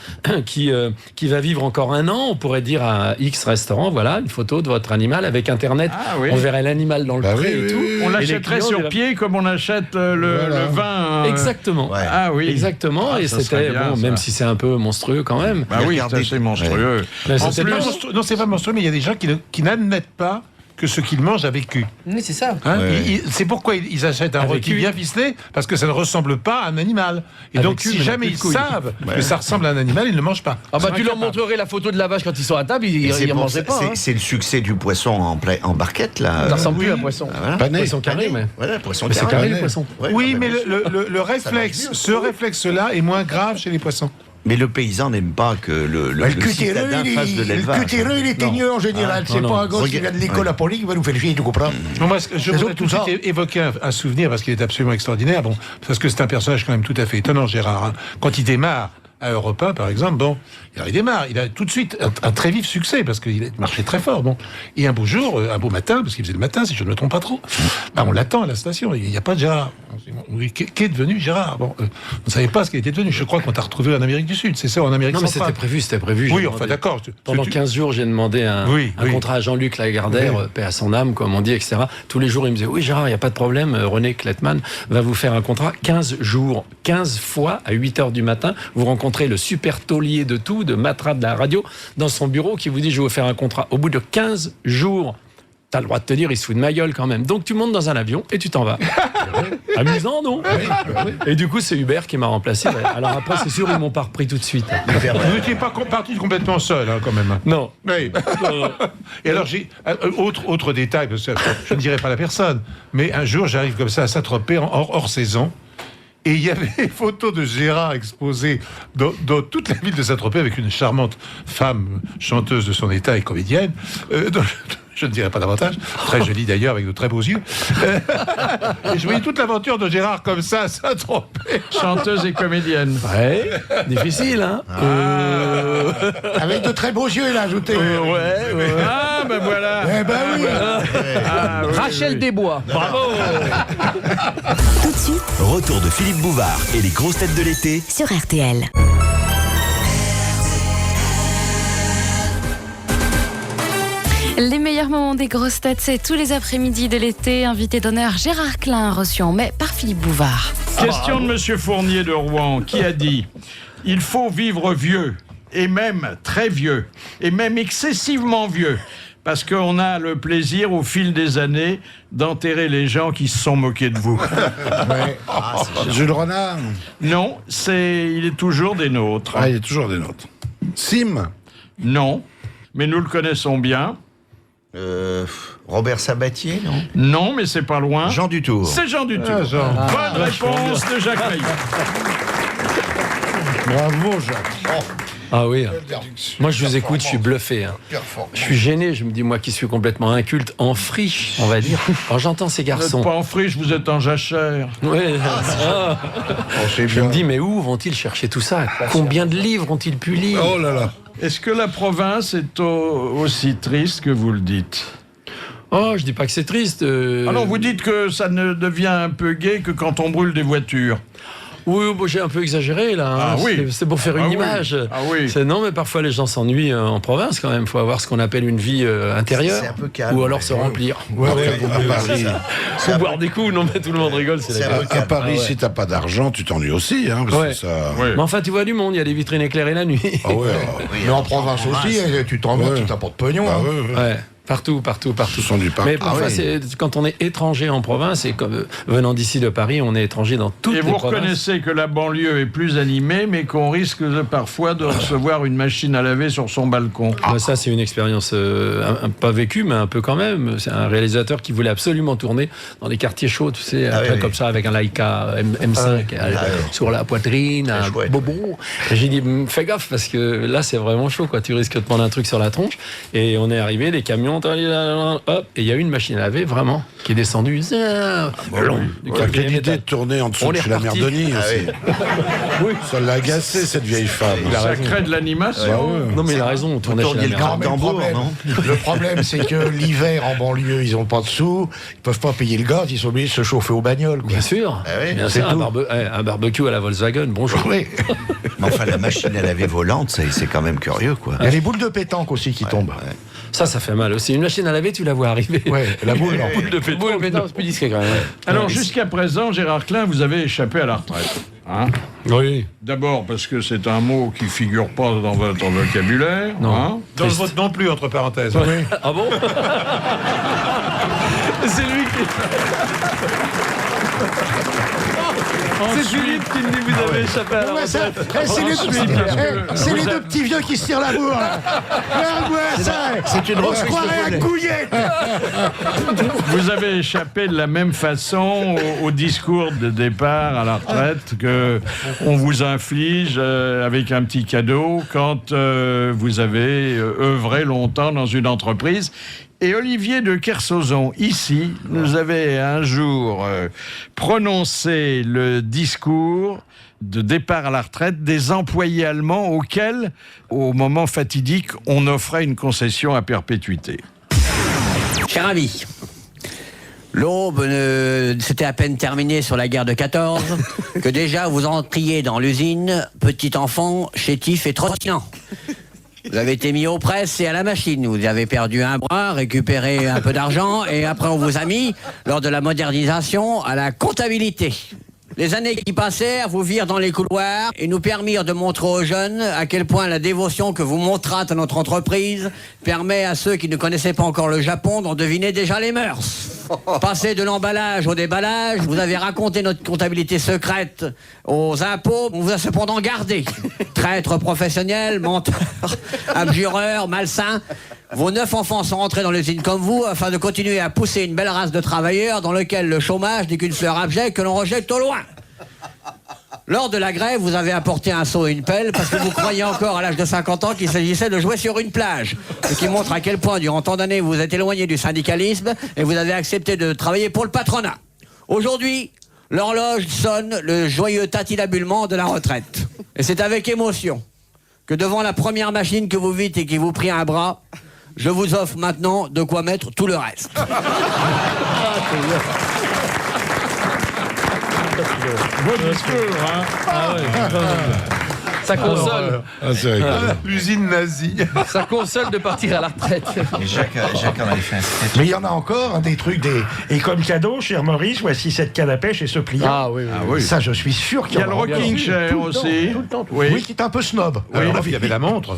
J: qui va vivre encore 1 an, on pourrait dire à X restaurant, voilà, une photo de votre animal avec Internet. Ah, oui. On verrait l'animal dans le pré et tout.
F: On l'achèterait sur pied comme on achète le vin.
J: Exactement.
F: Ouais. Ah oui.
J: Exactement. Ah, et c'était, même si c'est un peu monstrueux quand même.
F: Bah oui, c'est monstrueux.
I: Ouais. Non, c'est pas monstrueux, mais il y a des gens qui n'admettent pas que ce qu'ils mangent a vécu.
S: Oui, c'est ça.
I: C'est pourquoi ils achètent un rôti bien ficelé, parce que ça ne ressemble pas à un animal. Et donc, si jamais ils savent que ça ressemble à un animal, ils ne le mangent pas.
S: Ah bah tu leur montrerais la photo de la vache quand ils sont à table, ils ne mangeraient pas.
H: C'est le succès du poisson en barquette, là.
S: Ça ressemble plus à un poisson.
J: Poisson carré, mais...
H: Voilà, poisson
J: carré, le poisson.
I: Oui, mais le réflexe, ce réflexe-là est moins grave chez les poissons.
T: Mais le paysan n'aime pas que le citadin fasse de l'élevage.
H: Le cutéreux, il est teigneux en général. C'est pas un gosse qui vient de l'école à Pauli qui va nous faire chier, tu comprends?
I: Moi, je voudrais tout de suite évoquer un souvenir, parce qu'il est absolument extraordinaire. Bon, parce que c'est un personnage quand même tout à fait étonnant, Gérard. Hein. Quand il démarre à Europe 1, par exemple, bon, il démarre, il a tout de suite un très vif succès, parce qu'il marchait très fort, bon. Et un beau jour, un beau matin, parce qu'il faisait le matin, si je ne me trompe pas trop, on l'attend à la station, il n'y a pas de Gérard. Qu'est devenu Gérard? Bon, on ne savait pas ce qu'il était devenu. Je crois qu'on t'a retrouvé en Amérique du Sud, c'est ça, en Amérique centrale.
J: Non, mais c'était prévu.
I: Oui, enfin, d'accord.
J: Pendant 15 jours, j'ai demandé un contrat à Jean-Luc Lagardère, paix à son âme, comme on dit, etc. Tous les jours, il me disait, oui, Gérard, il n'y a pas de problème, René Klettmann va vous faire un contrat 15 jours, 15 fois à 8h du matin. Vous rencontrez le super taulier de tout, de Matra de la radio, dans son bureau, qui vous dit, je vais vous faire un contrat. Au bout de 15 jours, t'as le droit de te dire, il se fout de ma gueule quand même. Donc tu montes dans un avion et tu t'en vas. Amusant, non? Et du coup, c'est Hubert qui m'a remplacé. Alors après, c'est sûr, ils m'ont pas repris tout de suite.
I: Vous n'étiez pas parti complètement seul, hein, quand même.
J: Non.
I: Oui. Et alors, j'ai autre détail, parce que je ne dirai pas la personne, mais un jour, j'arrive comme ça à Saint-Tropez, hors saison, et il y avait des photos de Gérard exposées dans toute la ville de Saint-Tropez avec une charmante femme chanteuse de son état et comédienne. Je ne dirai pas davantage. Très jolie d'ailleurs, avec de très beaux yeux. Et je voyais toute l'aventure de Gérard comme ça, à Saint-Tropez.
A: Chanteuse et comédienne.
J: Ouais, difficile, hein.
H: Avec de très beaux yeux, il a ajouté.
A: Ah, ben voilà.
H: Eh ben oui.
S: Rachel Desbois.
J: Bravo.
C: Tout de suite,
B: Retour de Philippe Bouvard et les grosses têtes de l'été
C: sur RTL.
E: Les meilleurs moments des grosses têtes, c'est tous les après-midi de l'été. Invité d'honneur Gérard Klein, reçu en mai par Philippe Bouvard.
A: Question de Monsieur Fournier de Rouen, qui a dit « Il faut vivre vieux, et même très vieux, et même excessivement vieux, parce qu'on a le plaisir, au fil des années, d'enterrer les gens qui se sont moqués de vous. »
P: Jules Renard?
A: Non, il est toujours des nôtres.
P: Ah, il est toujours des nôtres. Sim?
A: Non, mais nous le connaissons bien.
T: Robert Sabatier, non?
A: Non, mais c'est pas loin.
T: Jean Dutour.
A: C'est Jean Dutour. Bonne réponse de Jacques Maillot.
P: Bravo, Jacques.
J: Ah oui. Moi, je vous écoute, je suis bluffé. Hein. Je suis gêné, je me dis, moi qui suis complètement inculte, en friche, on va dire. Quand j'entends ces garçons...
A: Vous n'êtes pas en friche, vous êtes en jachère.
J: Oui. Je me dis, mais où vont-ils chercher tout ça? Combien de livres ont-ils pu lire?
P: Oh là là.
A: Est-ce que la province est aussi triste que vous le dites?
J: Oh, je dis pas que c'est triste.
A: Alors vous dites que ça ne devient un peu gai que quand on brûle des voitures.
J: Oui, bon, j'ai un peu exagéré là.
A: Ah, oui.
J: C'est pour faire une image.
A: Ah, oui.
J: Non, mais parfois les gens s'ennuient en province quand même. Il faut avoir ce qu'on appelle une vie intérieure.
T: C'est un peu calme.
J: Ou alors se remplir. Faut boire des coups. Non, mais tout le monde rigole.
P: À Paris, si t'as pas d'argent, tu t'ennuies aussi. Hein, parce que ça...
J: Mais enfin, tu vois du monde. Il y a des vitrines éclairées la nuit.
P: Ah ouais.
H: Mais en province aussi, tu t'en vas, tu t'apportes pognon.
P: Bah,
J: ouais. Partout. Mais parfois, quand on est étranger en province, et comme venant d'ici de Paris, on est étranger dans toutes les provinces. Et vous
A: reconnaissez que la banlieue est plus animée, mais qu'on risque parfois de recevoir une machine à laver sur son balcon.
J: Ça, c'est une expérience pas vécue, mais un peu quand même. C'est un réalisateur qui voulait absolument tourner dans les quartiers chauds, tu sais, comme ça, avec un Leica M5 sur la poitrine, un bobo. Et j'ai dit, fais gaffe, parce que là, c'est vraiment chaud, quoi. Tu risques de prendre un truc sur la tronche. Et on est arrivé, les camions, hop, et il y a eu une machine à laver vraiment qui est descendue.
P: Quelle idée de tourner en dessous de chez la mère Denis aussi. Oui, ça l'a agacé cette vieille femme.
A: Ça crée de l'animation.
J: Non mais il a raison, on tournait chez la mère
H: Denis. Le problème, c'est que l'hiver en banlieue, ils n'ont pas de sous, ils peuvent pas payer le gaz, ils sont obligés de se chauffer aux bagnoles.
J: Bien sûr. Un barbecue à la Volkswagen, bonjour.
T: Mais enfin, la machine à laver volante, c'est quand même curieux, quoi.
H: Il y a les boules de pétanque aussi qui tombent.
J: Ça fait mal aussi. Une machine à laver, tu la vois arriver.
H: Ouais, la boule
J: de pétanque, c'est plus discret quand même.
A: Alors, jusqu'à présent, Gérard Klein, vous avez échappé à la retraite. Hein?
J: Oui.
A: D'abord parce que c'est un mot qui figure pas dans votre vocabulaire.
J: Non.
A: Hein?
I: Dans le vote non plus, entre parenthèses.
J: Oui. Ah bon? C'est lui qui... C'est Philippe qui me dit vous avez échappé à la
R: Ouais, ça,
J: retraite.
R: c'est les,
J: Ensuite, parce que
R: c'est les
J: vous
R: deux
J: avez-
R: petits vieux qui se tirent la bourre. Là. Regarde-moi ça.
T: C'est une
R: On
T: reprise
R: se
T: de
R: croirait à
T: Paulet.
R: Couillette.
A: Vous avez échappé de la même façon au discours de départ à la retraite que on vous inflige avec un petit cadeau quand vous avez œuvré longtemps dans une entreprise. Et Olivier de Kersauzon, ici, nous avait un jour prononcé le discours de départ à la retraite des employés allemands auxquels, au moment fatidique, on offrait une concession à perpétuité.
U: Cher ami, l'aube s'était à peine terminée sur la guerre de 14, que déjà vous entriez dans l'usine, petit enfant, chétif et trottinant. Vous avez été mis aux presses et à la machine. Vous avez perdu un bras, récupéré un peu d'argent, et après on vous a mis, lors de la modernisation, à la comptabilité. Les années qui passèrent vous virent dans les couloirs et nous permirent de montrer aux jeunes à quel point la dévotion que vous montrâtes à notre entreprise permet à ceux qui ne connaissaient pas encore le Japon d'en deviner déjà les mœurs. Passé de l'emballage au déballage, vous avez raconté notre comptabilité secrète aux impôts, on vous a cependant gardé. Traître professionnel, menteur, abjureur, malsain. Vos 9 enfants sont rentrés dans l'usine comme vous afin de continuer à pousser une belle race de travailleurs dans lequel le chômage n'est qu'une fleur abjecte que l'on rejette au loin. Lors de la grève, vous avez apporté un seau et une pelle parce que vous croyez encore à l'âge de 50 ans qu'il s'agissait de jouer sur une plage. Ce qui montre à quel point, durant tant d'années, vous vous êtes éloigné du syndicalisme et vous avez accepté de travailler pour le patronat. Aujourd'hui, l'horloge sonne le joyeux tatilabulement de la retraite. Et c'est avec émotion que devant la première machine que vous vîtes et qui vous prit un bras, je vous offre maintenant de quoi mettre tout le reste.
A: Beau discours, hein.
J: Ah ouais. Ça console.
H: L'usine nazie.
J: Ça console de partir à la retraite.
T: Et Jacques en avait fait un sketch.
R: Mais il y en a encore, hein, des trucs. Et comme cadeau, cher Maurice, voici cette canne à pêche et ce pliant.
J: Ah oui, oui.
R: Ça, je suis sûr qu'il
A: Il y a le rocking chair aussi.
R: Tout le temps.
A: Oui.
R: Oui, qui est un peu snob.
H: Alors, il y avait la montre.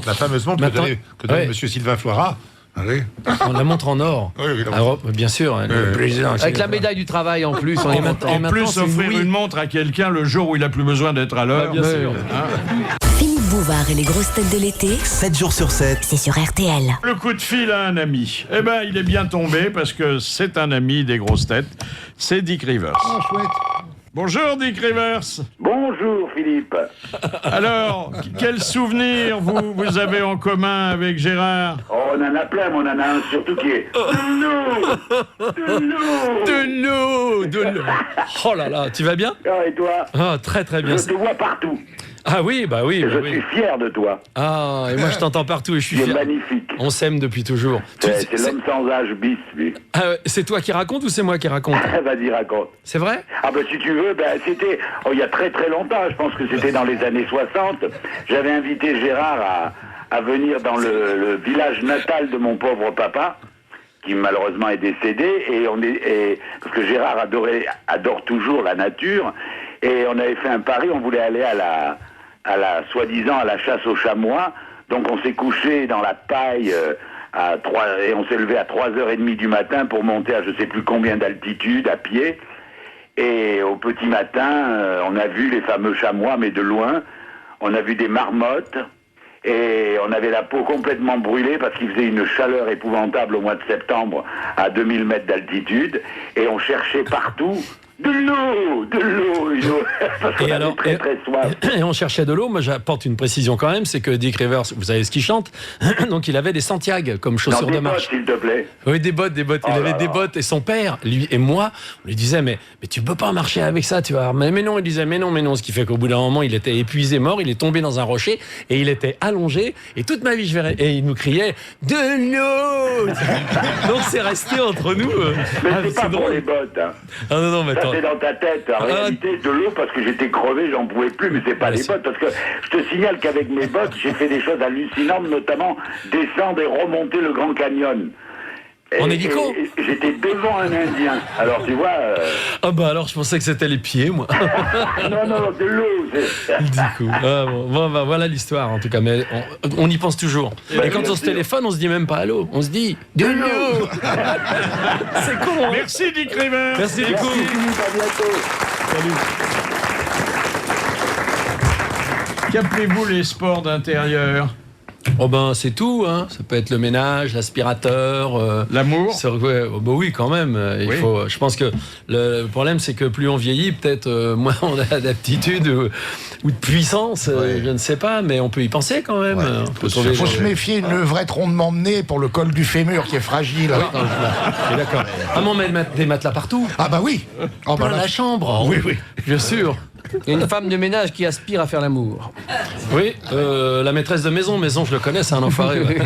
H: La fameuse montre
J: Maintenant-
H: que donnait
J: Ouais.
H: M. Sylvain Floirat. Allez.
J: On la montre en or.
H: Oui, oui, la
J: Alors, bien sûr, hein, le président.
S: Avec la médaille du travail en plus.
J: Et maintenant,
A: En plus,
J: c'est
A: offrir
J: Louis.
A: une montre à quelqu'un le jour où il a plus besoin d'être à l'heure.
J: Bien sûr.
C: Philippe Bouvard et les grosses têtes de l'été,
B: 7 jours sur 7.
C: c'est sur RTL.
A: Le coup de fil à un ami. Eh ben, il est bien tombé parce que c'est un ami des grosses têtes. C'est Dick Rivers.
H: Oh, chouette.
A: Bonjour Dick Rivers.
D: Bonjour Philippe.
A: Alors, quel souvenir vous avez en commun avec Gérard?
D: Oh, on en a plein, mais on en a un surtout qui est
J: De l'eau. Oh là là, tu vas bien?
D: Ah, et toi?
J: Ah, très très bien.
D: Je te vois partout.
J: Ah oui, bah oui.
D: Et
J: bah
D: je
J: oui.
D: suis fier de toi.
J: Ah, et moi je t'entends partout et je suis
D: Tu es
J: fier.
D: magnifique.
J: On s'aime depuis toujours.
D: C'est l'homme sans âge bis, lui.
J: Ah ouais, c'est toi qui raconte ou c'est moi qui raconte?
D: Vas-y, raconte.
J: C'est vrai?
D: Ah ben si tu veux, c'était il y a très très longtemps, je pense que c'était dans les années 60. J'avais invité Gérard à venir dans le village natal de mon pauvre papa, qui malheureusement est décédé, et parce que Gérard adore toujours la nature, et on avait fait un pari, on voulait aller à la soi-disant à la chasse aux chamois, donc on s'est couché dans la paille et on s'est levé à 3h30 du matin pour monter à je sais plus combien d'altitude à pied. Et au petit matin, on a vu les fameux chamois, mais de loin. On a vu des marmottes. Et on avait la peau complètement brûlée parce qu'il faisait une chaleur épouvantable au mois de septembre à 2000 mètres d'altitude. Et on cherchait partout de l'eau. Parce qu'on
J: Et
D: avait
J: alors,
D: très très soif.
J: Et on cherchait de l'eau. Moi, j'apporte une précision quand même, c'est que Dick Rivers, vous savez ce qu'il chante, donc il avait des Santiago comme chaussures
D: des
J: de marche.
D: bottes, s'il te plaît.
J: Oui, des bottes. Il avait des bottes et son père, lui et moi, on lui disait mais tu peux pas marcher avec ça, tu vois. Mais non, il disait mais non. Ce qui fait qu'au bout d'un moment, il était épuisé, mort, il est tombé dans un rocher et il était allongé. Et toute ma vie, et il nous criait de l'eau. Donc c'est resté entre nous.
D: Mais c'est pas pour les bottes. Hein.
J: Ah non, mais
D: Ça,
J: attends.
D: c'est dans ta tête. En réalité, de l'eau, parce que j'étais crevé, j'en pouvais plus, mais c'est pas les bottes. Parce que je te signale qu'avec mes bottes, j'ai fait des choses hallucinantes, notamment descendre et remonter le Grand Canyon.
J: En hélico?
D: J'étais devant un Indien. Alors, tu vois...
J: Ah bah alors, je pensais que c'était les pieds, moi.
D: non, de l'eau.
J: Du coup, bon, bah, voilà l'histoire, en tout cas. Mais on y pense toujours. Et quand on se téléphone, on se dit même pas allô. On se dit de l'eau. C'est con. Hein.
A: Merci, Dick River.
J: Merci beaucoup.
D: À bientôt.
J: Salut.
A: Qu'appelez-vous les sports d'intérieur?
J: Oh ben c'est tout, hein. Ça peut être le ménage, l'aspirateur,
A: l'amour.
J: Ouais, bah oui quand même. Il faut. Je pense que le problème c'est que plus on vieillit, peut-être moins on a d'aptitude ou de puissance. Je ne sais pas, mais on peut y penser quand même.
H: Il faut se méfier de levrette rondement mené pour le col du fémur qui est fragile.
J: Oui, je suis d'accord. Ah mais on met des matelas partout.
H: Ah bah oui.
J: Dans la chambre.
H: Oui.
J: Bien sûr.
S: Il y a une femme de ménage qui aspire à faire l'amour.
J: Oui, la maîtresse de maison, je le connais, c'est un enfoiré. Ouais.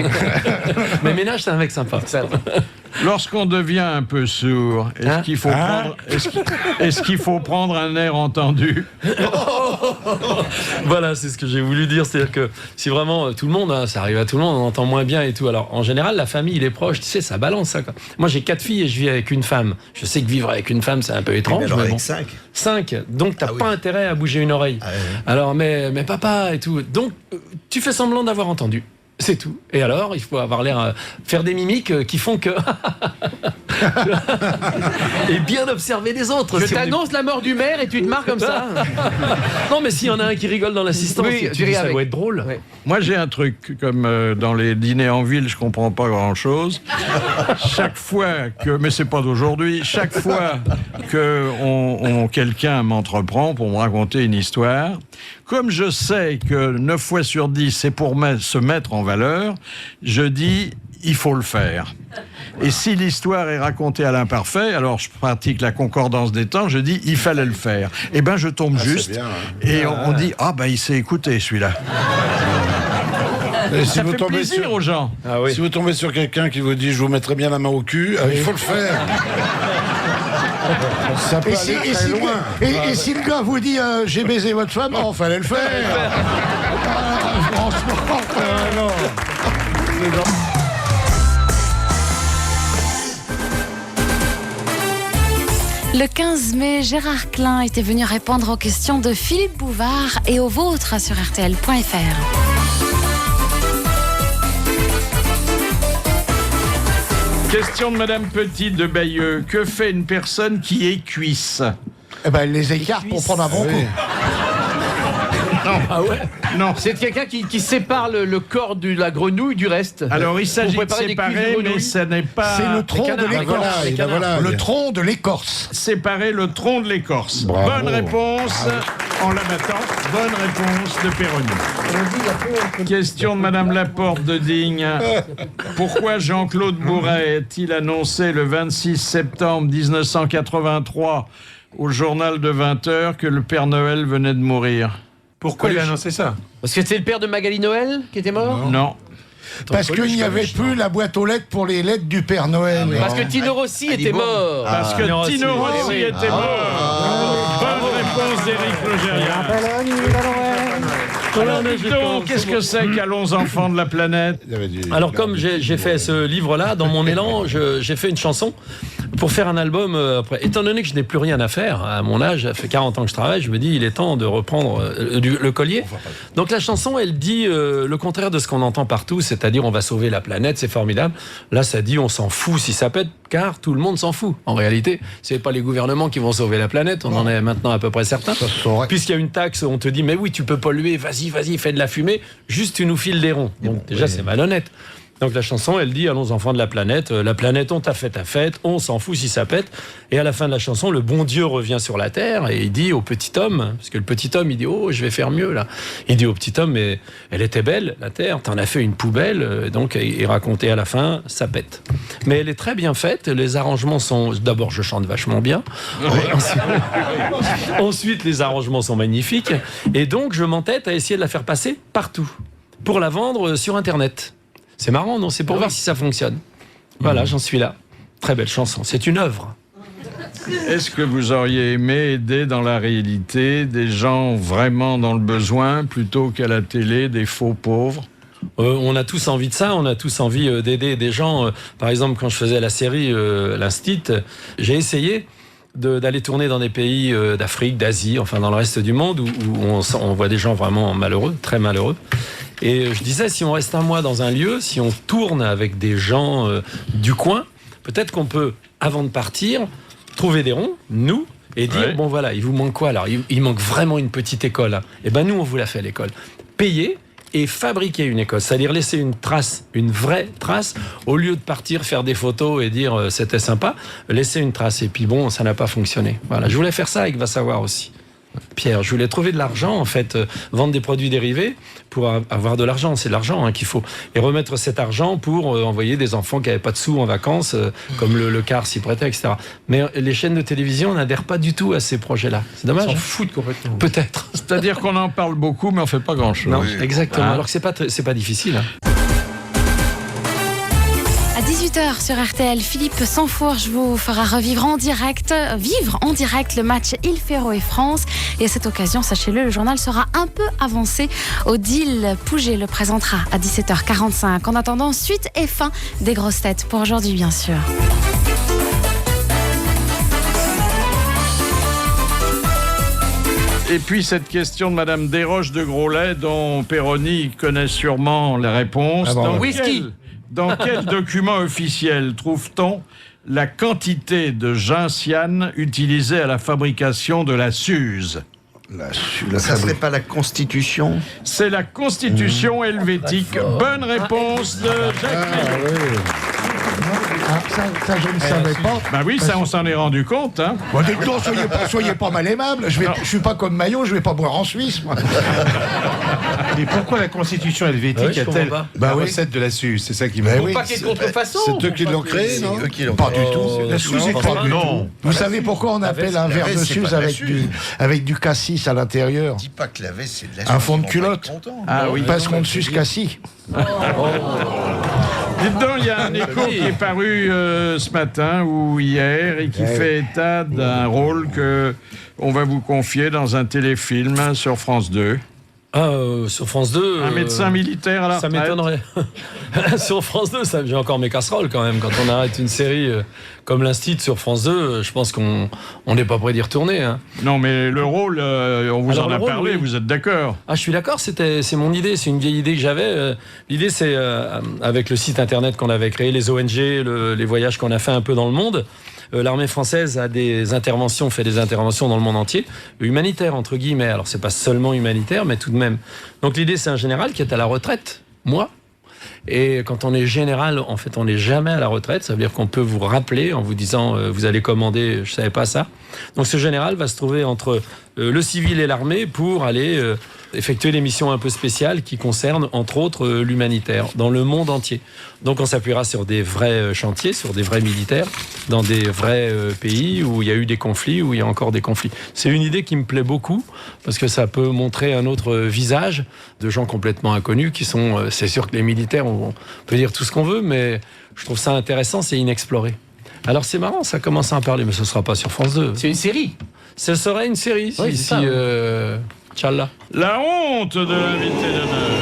J: Mais ménage, c'est un mec sympa.
A: Lorsqu'on devient un peu sourd, est-ce qu'il faut prendre, est-ce qu'il faut prendre un air entendu?
J: Voilà, c'est ce que j'ai voulu dire. C'est-à-dire que si vraiment tout le monde, hein, ça arrive à tout le monde, on entend moins bien et tout. Alors en général, la famille, les proches, tu sais, ça balance ça. Quoi. Moi, j'ai 4 filles et je vis avec une femme. Je sais que vivre avec une femme, c'est un peu étrange.
T: Mais alors avec
J: bon.
T: 5.
J: 5. Donc t'as pas intérêt à bouger une oreille. Alors mais papa et tout. Donc tu fais semblant d'avoir entendu. C'est tout. Et alors, il faut avoir l'air faire des mimiques qui font que et bien observer les autres.
S: Je t'annonce la mort du maire et tu te marres comme ça.
J: Non, mais s'il y en a un qui rigole dans l'assistance, ça doit être drôle.
A: Oui. Moi, j'ai un truc comme dans les dîners en ville, je comprends pas grand-chose. Chaque fois que, mais c'est pas d'aujourd'hui, chaque fois que quelqu'un m'entreprend pour me raconter une histoire, comme je sais que 9 fois sur 10, c'est pour se mettre en valeur, je dis, il faut le faire. Et si l'histoire est racontée à l'imparfait, alors je pratique la concordance des temps, je dis, il fallait le faire. Et ben, je tombe juste,
P: bien, hein.
A: et on dit, il s'est écouté, celui-là.
P: Et
A: ça fait plaisir aux gens.
P: Ah oui. Si vous tombez sur quelqu'un qui vous dit, je vous mettrai bien la main au cul, il faut le faire. Ça peut aller très loin.
H: Et si le gars vous dit j'ai baisé votre femme, fallait le faire. Franchement, non.
E: Le 15 mai, Gérard Klein était venu répondre aux questions de Philippe Bouvard et aux vôtres sur RTL.fr.
A: Question de Madame Petit de Bayeux. Que fait une personne qui est cuisse?
H: Elle les écarte pour prendre un bon coup.
A: Non.
S: Ah ouais?
A: Non.
S: C'est quelqu'un qui sépare le corps de la grenouille du reste.
A: Alors il s'agit de séparer, mais ce n'est pas...
H: C'est le tronc de l'écorce. Le tronc de l'écorce.
A: Séparer le tronc de l'écorce. Bonne réponse en la battant. Bonne réponse de Péroni. Question de Madame Laporte de Digne. Pourquoi Jean-Claude Bourret a-t-il annoncé le 26 septembre 1983 au journal de 20h que le Père Noël venait de mourir?
J: Pourquoi il a annoncé ça?
S: Parce que c'est le père de Magali Noël qui était mort?
A: Non.
H: Parce qu'il n'y avait plus la boîte aux lettres pour les lettres du Père Noël.
S: Parce que Tino Rossi était mort.
A: Parce que Tino Rossi était mort. Bonne réponse d'Éric Logérias. Alors, dites-donc, qu'est-ce que c'est qu'Allons enfants de la planète?
J: Alors, comme j'ai fait ce livre-là, dans mon élan, j'ai fait une chanson pour faire un album après. Étant donné que je n'ai plus rien à faire, à mon âge, ça fait 40 ans que je travaille, je me dis, il est temps de reprendre le collier. Donc, la chanson, elle dit le contraire de ce qu'on entend partout, c'est-à-dire on va sauver la planète, c'est formidable. Là, ça dit on s'en fout si ça pète, car tout le monde s'en fout. En réalité, c'est pas les gouvernements qui vont sauver la planète, on en est maintenant à peu près certain. Puisqu'il y a une taxe, on te dit, mais oui, tu peux polluer, vas-y, fais de la fumée, juste tu nous files des ronds. Donc déjà, c'est malhonnête. Donc la chanson, elle dit, allons enfants de la planète, on t'a fait ta fête, on s'en fout si ça pète. Et à la fin de la chanson, le bon Dieu revient sur la terre et il dit au petit homme, parce que le petit homme, il dit, oh, je vais faire mieux là. Il dit au petit homme, mais elle était belle, la terre, t'en as fait une poubelle. Donc il racontait à la fin, ça pète. Mais elle est très bien faite, les arrangements sont, d'abord je chante vachement bien. Ensuite, les arrangements sont magnifiques. Et donc je m'entête à essayer de la faire passer partout, pour la vendre sur Internet. C'est marrant, non? C'est pour voir si ça fonctionne. Voilà, j'en suis là. Très belle chanson. C'est une œuvre.
A: Est-ce que vous auriez aimé aider dans la réalité des gens vraiment dans le besoin plutôt qu'à la télé, des faux pauvres?
J: On a tous envie de ça, on a tous envie d'aider des gens. Par exemple, quand je faisais la série L'Instit, j'ai essayé d'aller tourner dans des pays d'Afrique, d'Asie, enfin dans le reste du monde où on voit des gens vraiment malheureux, très malheureux. Et je disais, si on reste un mois dans un lieu, si on tourne avec des gens du coin, peut-être qu'on peut, avant de partir, trouver des ronds, nous, et dire, bon voilà, il vous manque quoi alors? Il manque vraiment une petite école. Hein. Et ben nous, on vous la fait l'école. Payer et fabriquer une école, c'est-à-dire laisser une trace, une vraie trace, au lieu de partir faire des photos et dire c'était sympa, laisser une trace. Et puis bon, ça n'a pas fonctionné. Voilà, je voulais faire ça avec Va Savoir aussi. Pierre, je voulais trouver de l'argent, en fait, vendre des produits dérivés pour avoir de l'argent, c'est de l'argent qu'il faut. Et remettre cet argent pour envoyer des enfants qui n'avaient pas de sous en vacances, comme le car s'y prêtait, etc. Mais les chaînes de télévision n'adhèrent pas du tout à ces projets-là. C'est dommage.
A: Ils s'en foutent complètement.
J: Peut-être.
A: C'est-à-dire qu'on en parle beaucoup, mais on ne fait pas grand-chose.
J: Non, exactement. Alors que c'est pas difficile. Hein.
E: À 18h sur RTL, Philippe Sansfourche vous fera vivre en direct le match Il Ferro et France. Et à cette occasion, sachez-le, le journal sera un peu avancé. Odile Pouget le présentera à 17h45. En attendant, suite et fin des grosses têtes pour aujourd'hui, bien sûr.
A: Et puis cette question de Madame Desroches de Groslet, dont Péroni connaît sûrement les réponses. Dans quel document officiel trouve-t-on la quantité de gentiane utilisée à la fabrication de la Suze?
T: Ça serait pas la Constitution?
A: C'est la Constitution helvétique. Bonne réponse de Jacques.
H: Ça, je ne savais pas.
A: Bah oui, ça, on s'en est rendu compte. Hein.
H: Bon, dites donc, soyez pas mal aimable. Je suis pas comme Maillot, je vais pas boire en Suisse, moi.
I: Mais pourquoi la Constitution helvétique a-t-elle la recette de la Suze? C'est ça qui me...
S: Faut pas qu'il y ait de contrefaçon.
I: C'est eux qui l'ont créé, non?
H: Pas du tout. La Suze est pas du tout. Vous savez pourquoi on appelle un verre de Suze avec du cassis à l'intérieur?
T: Dis pas que la veste, c'est de la Suze.
H: Un fond de culotte.
A: Ah oui.
H: Parce qu'on ne suce cassis.
A: Dites donc, il y a un écho qui est paru ce matin ou hier et qui fait état d'un rôle que on va vous confier dans un téléfilm sur France 2.
J: Sur France 2...
A: Un médecin militaire à la retraite.
J: Ça m'étonnerait. Sur France 2, j'ai encore mes casseroles quand même. Quand on arrête une série comme l'Instit sur France 2, je pense qu'on n'est pas prêt d'y retourner. Hein.
A: Non, mais le rôle, on vous en a parlé, oui. Vous êtes d'accord?
J: Ah, je suis d'accord, c'est mon idée, c'est une vieille idée que j'avais. L'idée, c'est, avec le site internet qu'on avait créé, les ONG, les voyages qu'on a fait un peu dans le monde, l'armée française a fait des interventions dans le monde entier, humanitaires entre guillemets. Alors c'est pas seulement humanitaire, mais tout de même. Donc l'idée, c'est un général qui est à la retraite, moi. Et quand on est général, en fait, on n'est jamais à la retraite. Ça veut dire qu'on peut vous rappeler en vous disant vous allez commander, je savais pas ça. Donc ce général va se trouver entre le civil et l'armée pour aller effectuer des missions un peu spéciales qui concernent entre autres l'humanitaire dans le monde entier. Donc on s'appuiera sur des vrais chantiers, sur des vrais militaires, dans des vrais pays où il y a eu des conflits, où il y a encore des conflits. C'est une idée qui me plaît beaucoup parce que ça peut montrer un autre visage de gens complètement inconnus qui sont... c'est sûr que les militaires, on peut dire tout ce qu'on veut, mais je trouve ça intéressant, c'est inexploré. Alors c'est marrant, ça commence à en parler, mais ce ne sera pas sur France 2.
S: C'est une série.
J: Ce serait une série, si Tchallah.
A: La honte de l'invité d'honneur.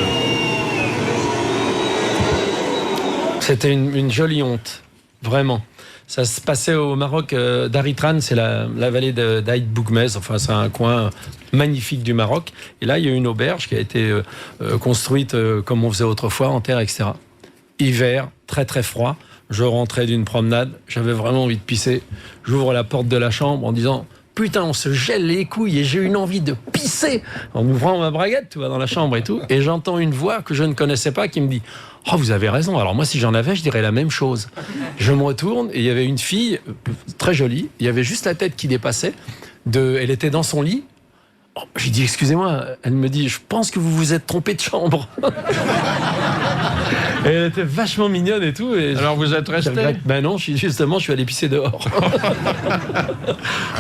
J: C'était une jolie honte, vraiment. Ça se passait au Maroc, d'Aritran, c'est la vallée d'Aïd Bougmez, enfin c'est un coin magnifique du Maroc. Et là, il y a une auberge qui a été construite comme on faisait autrefois, en terre, etc. Hiver, très très froid. Je rentrais d'une promenade, j'avais vraiment envie de pisser. J'ouvre la porte de la chambre en disant... Putain, on se gèle les couilles et j'ai une envie de pisser en ouvrant ma braguette, tu vois, dans la chambre et tout. Et j'entends une voix que je ne connaissais pas qui me dit « Oh, vous avez raison. Alors moi, si j'en avais, je dirais la même chose. » Je me retourne et il y avait une fille très jolie. Il y avait juste la tête qui dépassait. Elle était dans son lit. Oh, j'ai dit « Excusez-moi. » Elle me dit « Je pense que vous vous êtes trompé de chambre. » Et elle était vachement mignonne et tout. Et
A: alors vous êtes resté?
J: Ben non, je suis allé pisser dehors.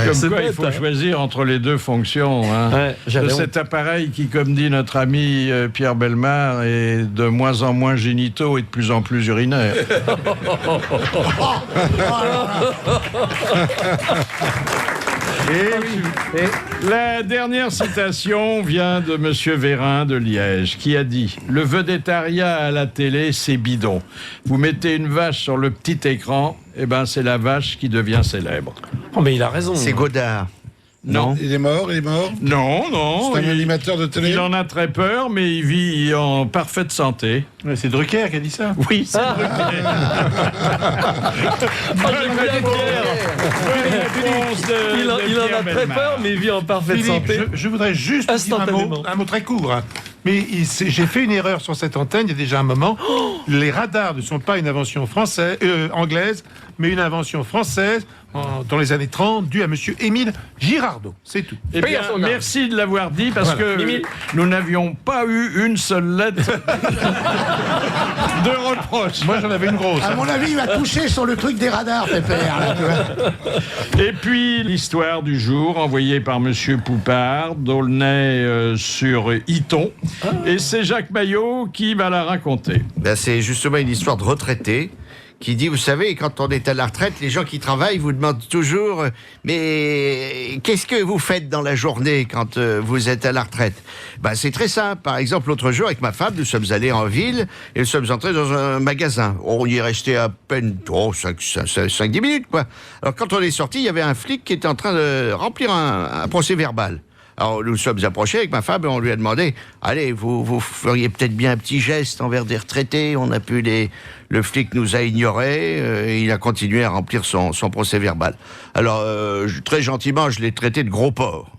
A: Comme quoi, il faut choisir entre les deux fonctions. Hein, de cet appareil qui, comme dit notre ami Pierre Bellemare, est de moins en moins génitaux et de plus en plus urinaire. La dernière citation vient de Monsieur Vérin de Liège, qui a dit « Le vedettariat à la télé, c'est bidon. Vous mettez une vache sur le petit écran, et ben c'est la vache qui devient célèbre. »
J: Oh, mais il a raison.
T: C'est Godard.
A: Non.
H: Il est mort.
A: Non, non.
H: C'est un animateur de télé.
A: Il en a très peur, mais il vit en parfaite santé.
M: C'est Drucker qui a dit ça.
A: Oui, c'est Drucker.
J: Il en a très peur, mais il vit en parfaite
M: Philippe,
J: santé.
M: je voudrais juste dire un mot très court. Hein. Mais j'ai fait une erreur sur cette antenne il y a déjà un moment. Les radars ne sont pas une invention anglaise, mais une invention française dans les années 30, due à monsieur Émile Girardot. C'est tout.
A: Eh bien, merci de l'avoir dit, parce que nous n'avions pas eu une seule lettre de reproche.
M: Moi, j'en avais une grosse.
H: À mon avis, il va toucher sur le truc des radars, Pépère. Là, tu vois.
A: Et puis, l'histoire du jour, envoyée par monsieur Poupard, d'Aulnay sur Iton. Et c'est Jacques Maillot qui va la raconter.
T: Ben, c'est justement une histoire de retraité qui dit, vous savez, quand on est à la retraite, les gens qui travaillent vous demandent toujours mais qu'est-ce que vous faites dans la journée quand vous êtes à la retraite? Ben, c'est très simple. Par exemple, l'autre jour, avec ma femme, nous sommes allés en ville et nous sommes entrés dans un magasin. On y est resté à peine 5-10 minutes, quoi. Alors, quand on est sorti, il y avait un flic qui était en train de remplir un procès-verbal. Alors, nous sommes approchés avec ma femme et on lui a demandé « Allez, vous feriez peut-être bien un petit geste envers des retraités. » On a pu Le flic nous a ignorés et il a continué à remplir son procès-verbal. Alors, très gentiment, je l'ai traité de gros porc.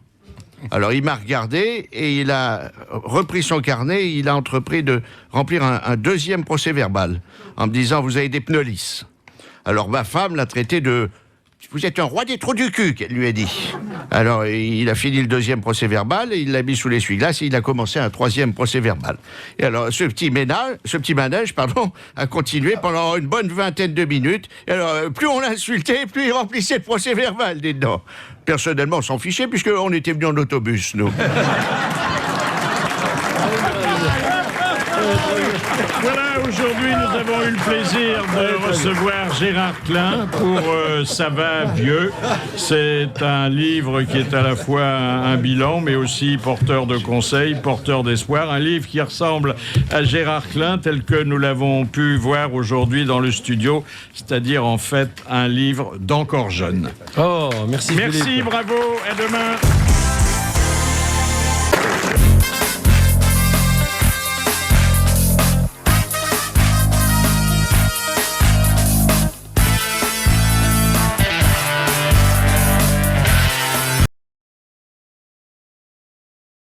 T: Alors, il m'a regardé et il a repris son carnet et il a entrepris de remplir un deuxième procès-verbal en me disant « Vous avez des pneus lisses. » Alors, ma femme l'a traité de... Vous êtes un roi des trous du cul, qu'elle lui a dit. Alors, il a fini le deuxième procès-verbal, et il l'a mis sous l'essuie-glace, et il a commencé un troisième procès-verbal. Et alors, ce petit manège, a continué pendant une bonne vingtaine de minutes. Et alors, plus on l'insultait, plus il remplissait le procès-verbal, dedans. Personnellement, on s'en fichait, puisqu'on était venus en autobus, nous.
A: Voilà, aujourd'hui, nous avons eu le plaisir de recevoir Gérard Klein pour Ça va vieux. C'est un livre qui est à la fois un bilan, mais aussi porteur de conseils, porteur d'espoir. Un livre qui ressemble à Gérard Klein tel que nous l'avons pu voir aujourd'hui dans le studio, c'est-à-dire en fait un livre d'encore jeune.
J: Oh, merci.
A: Merci, bravo, à demain.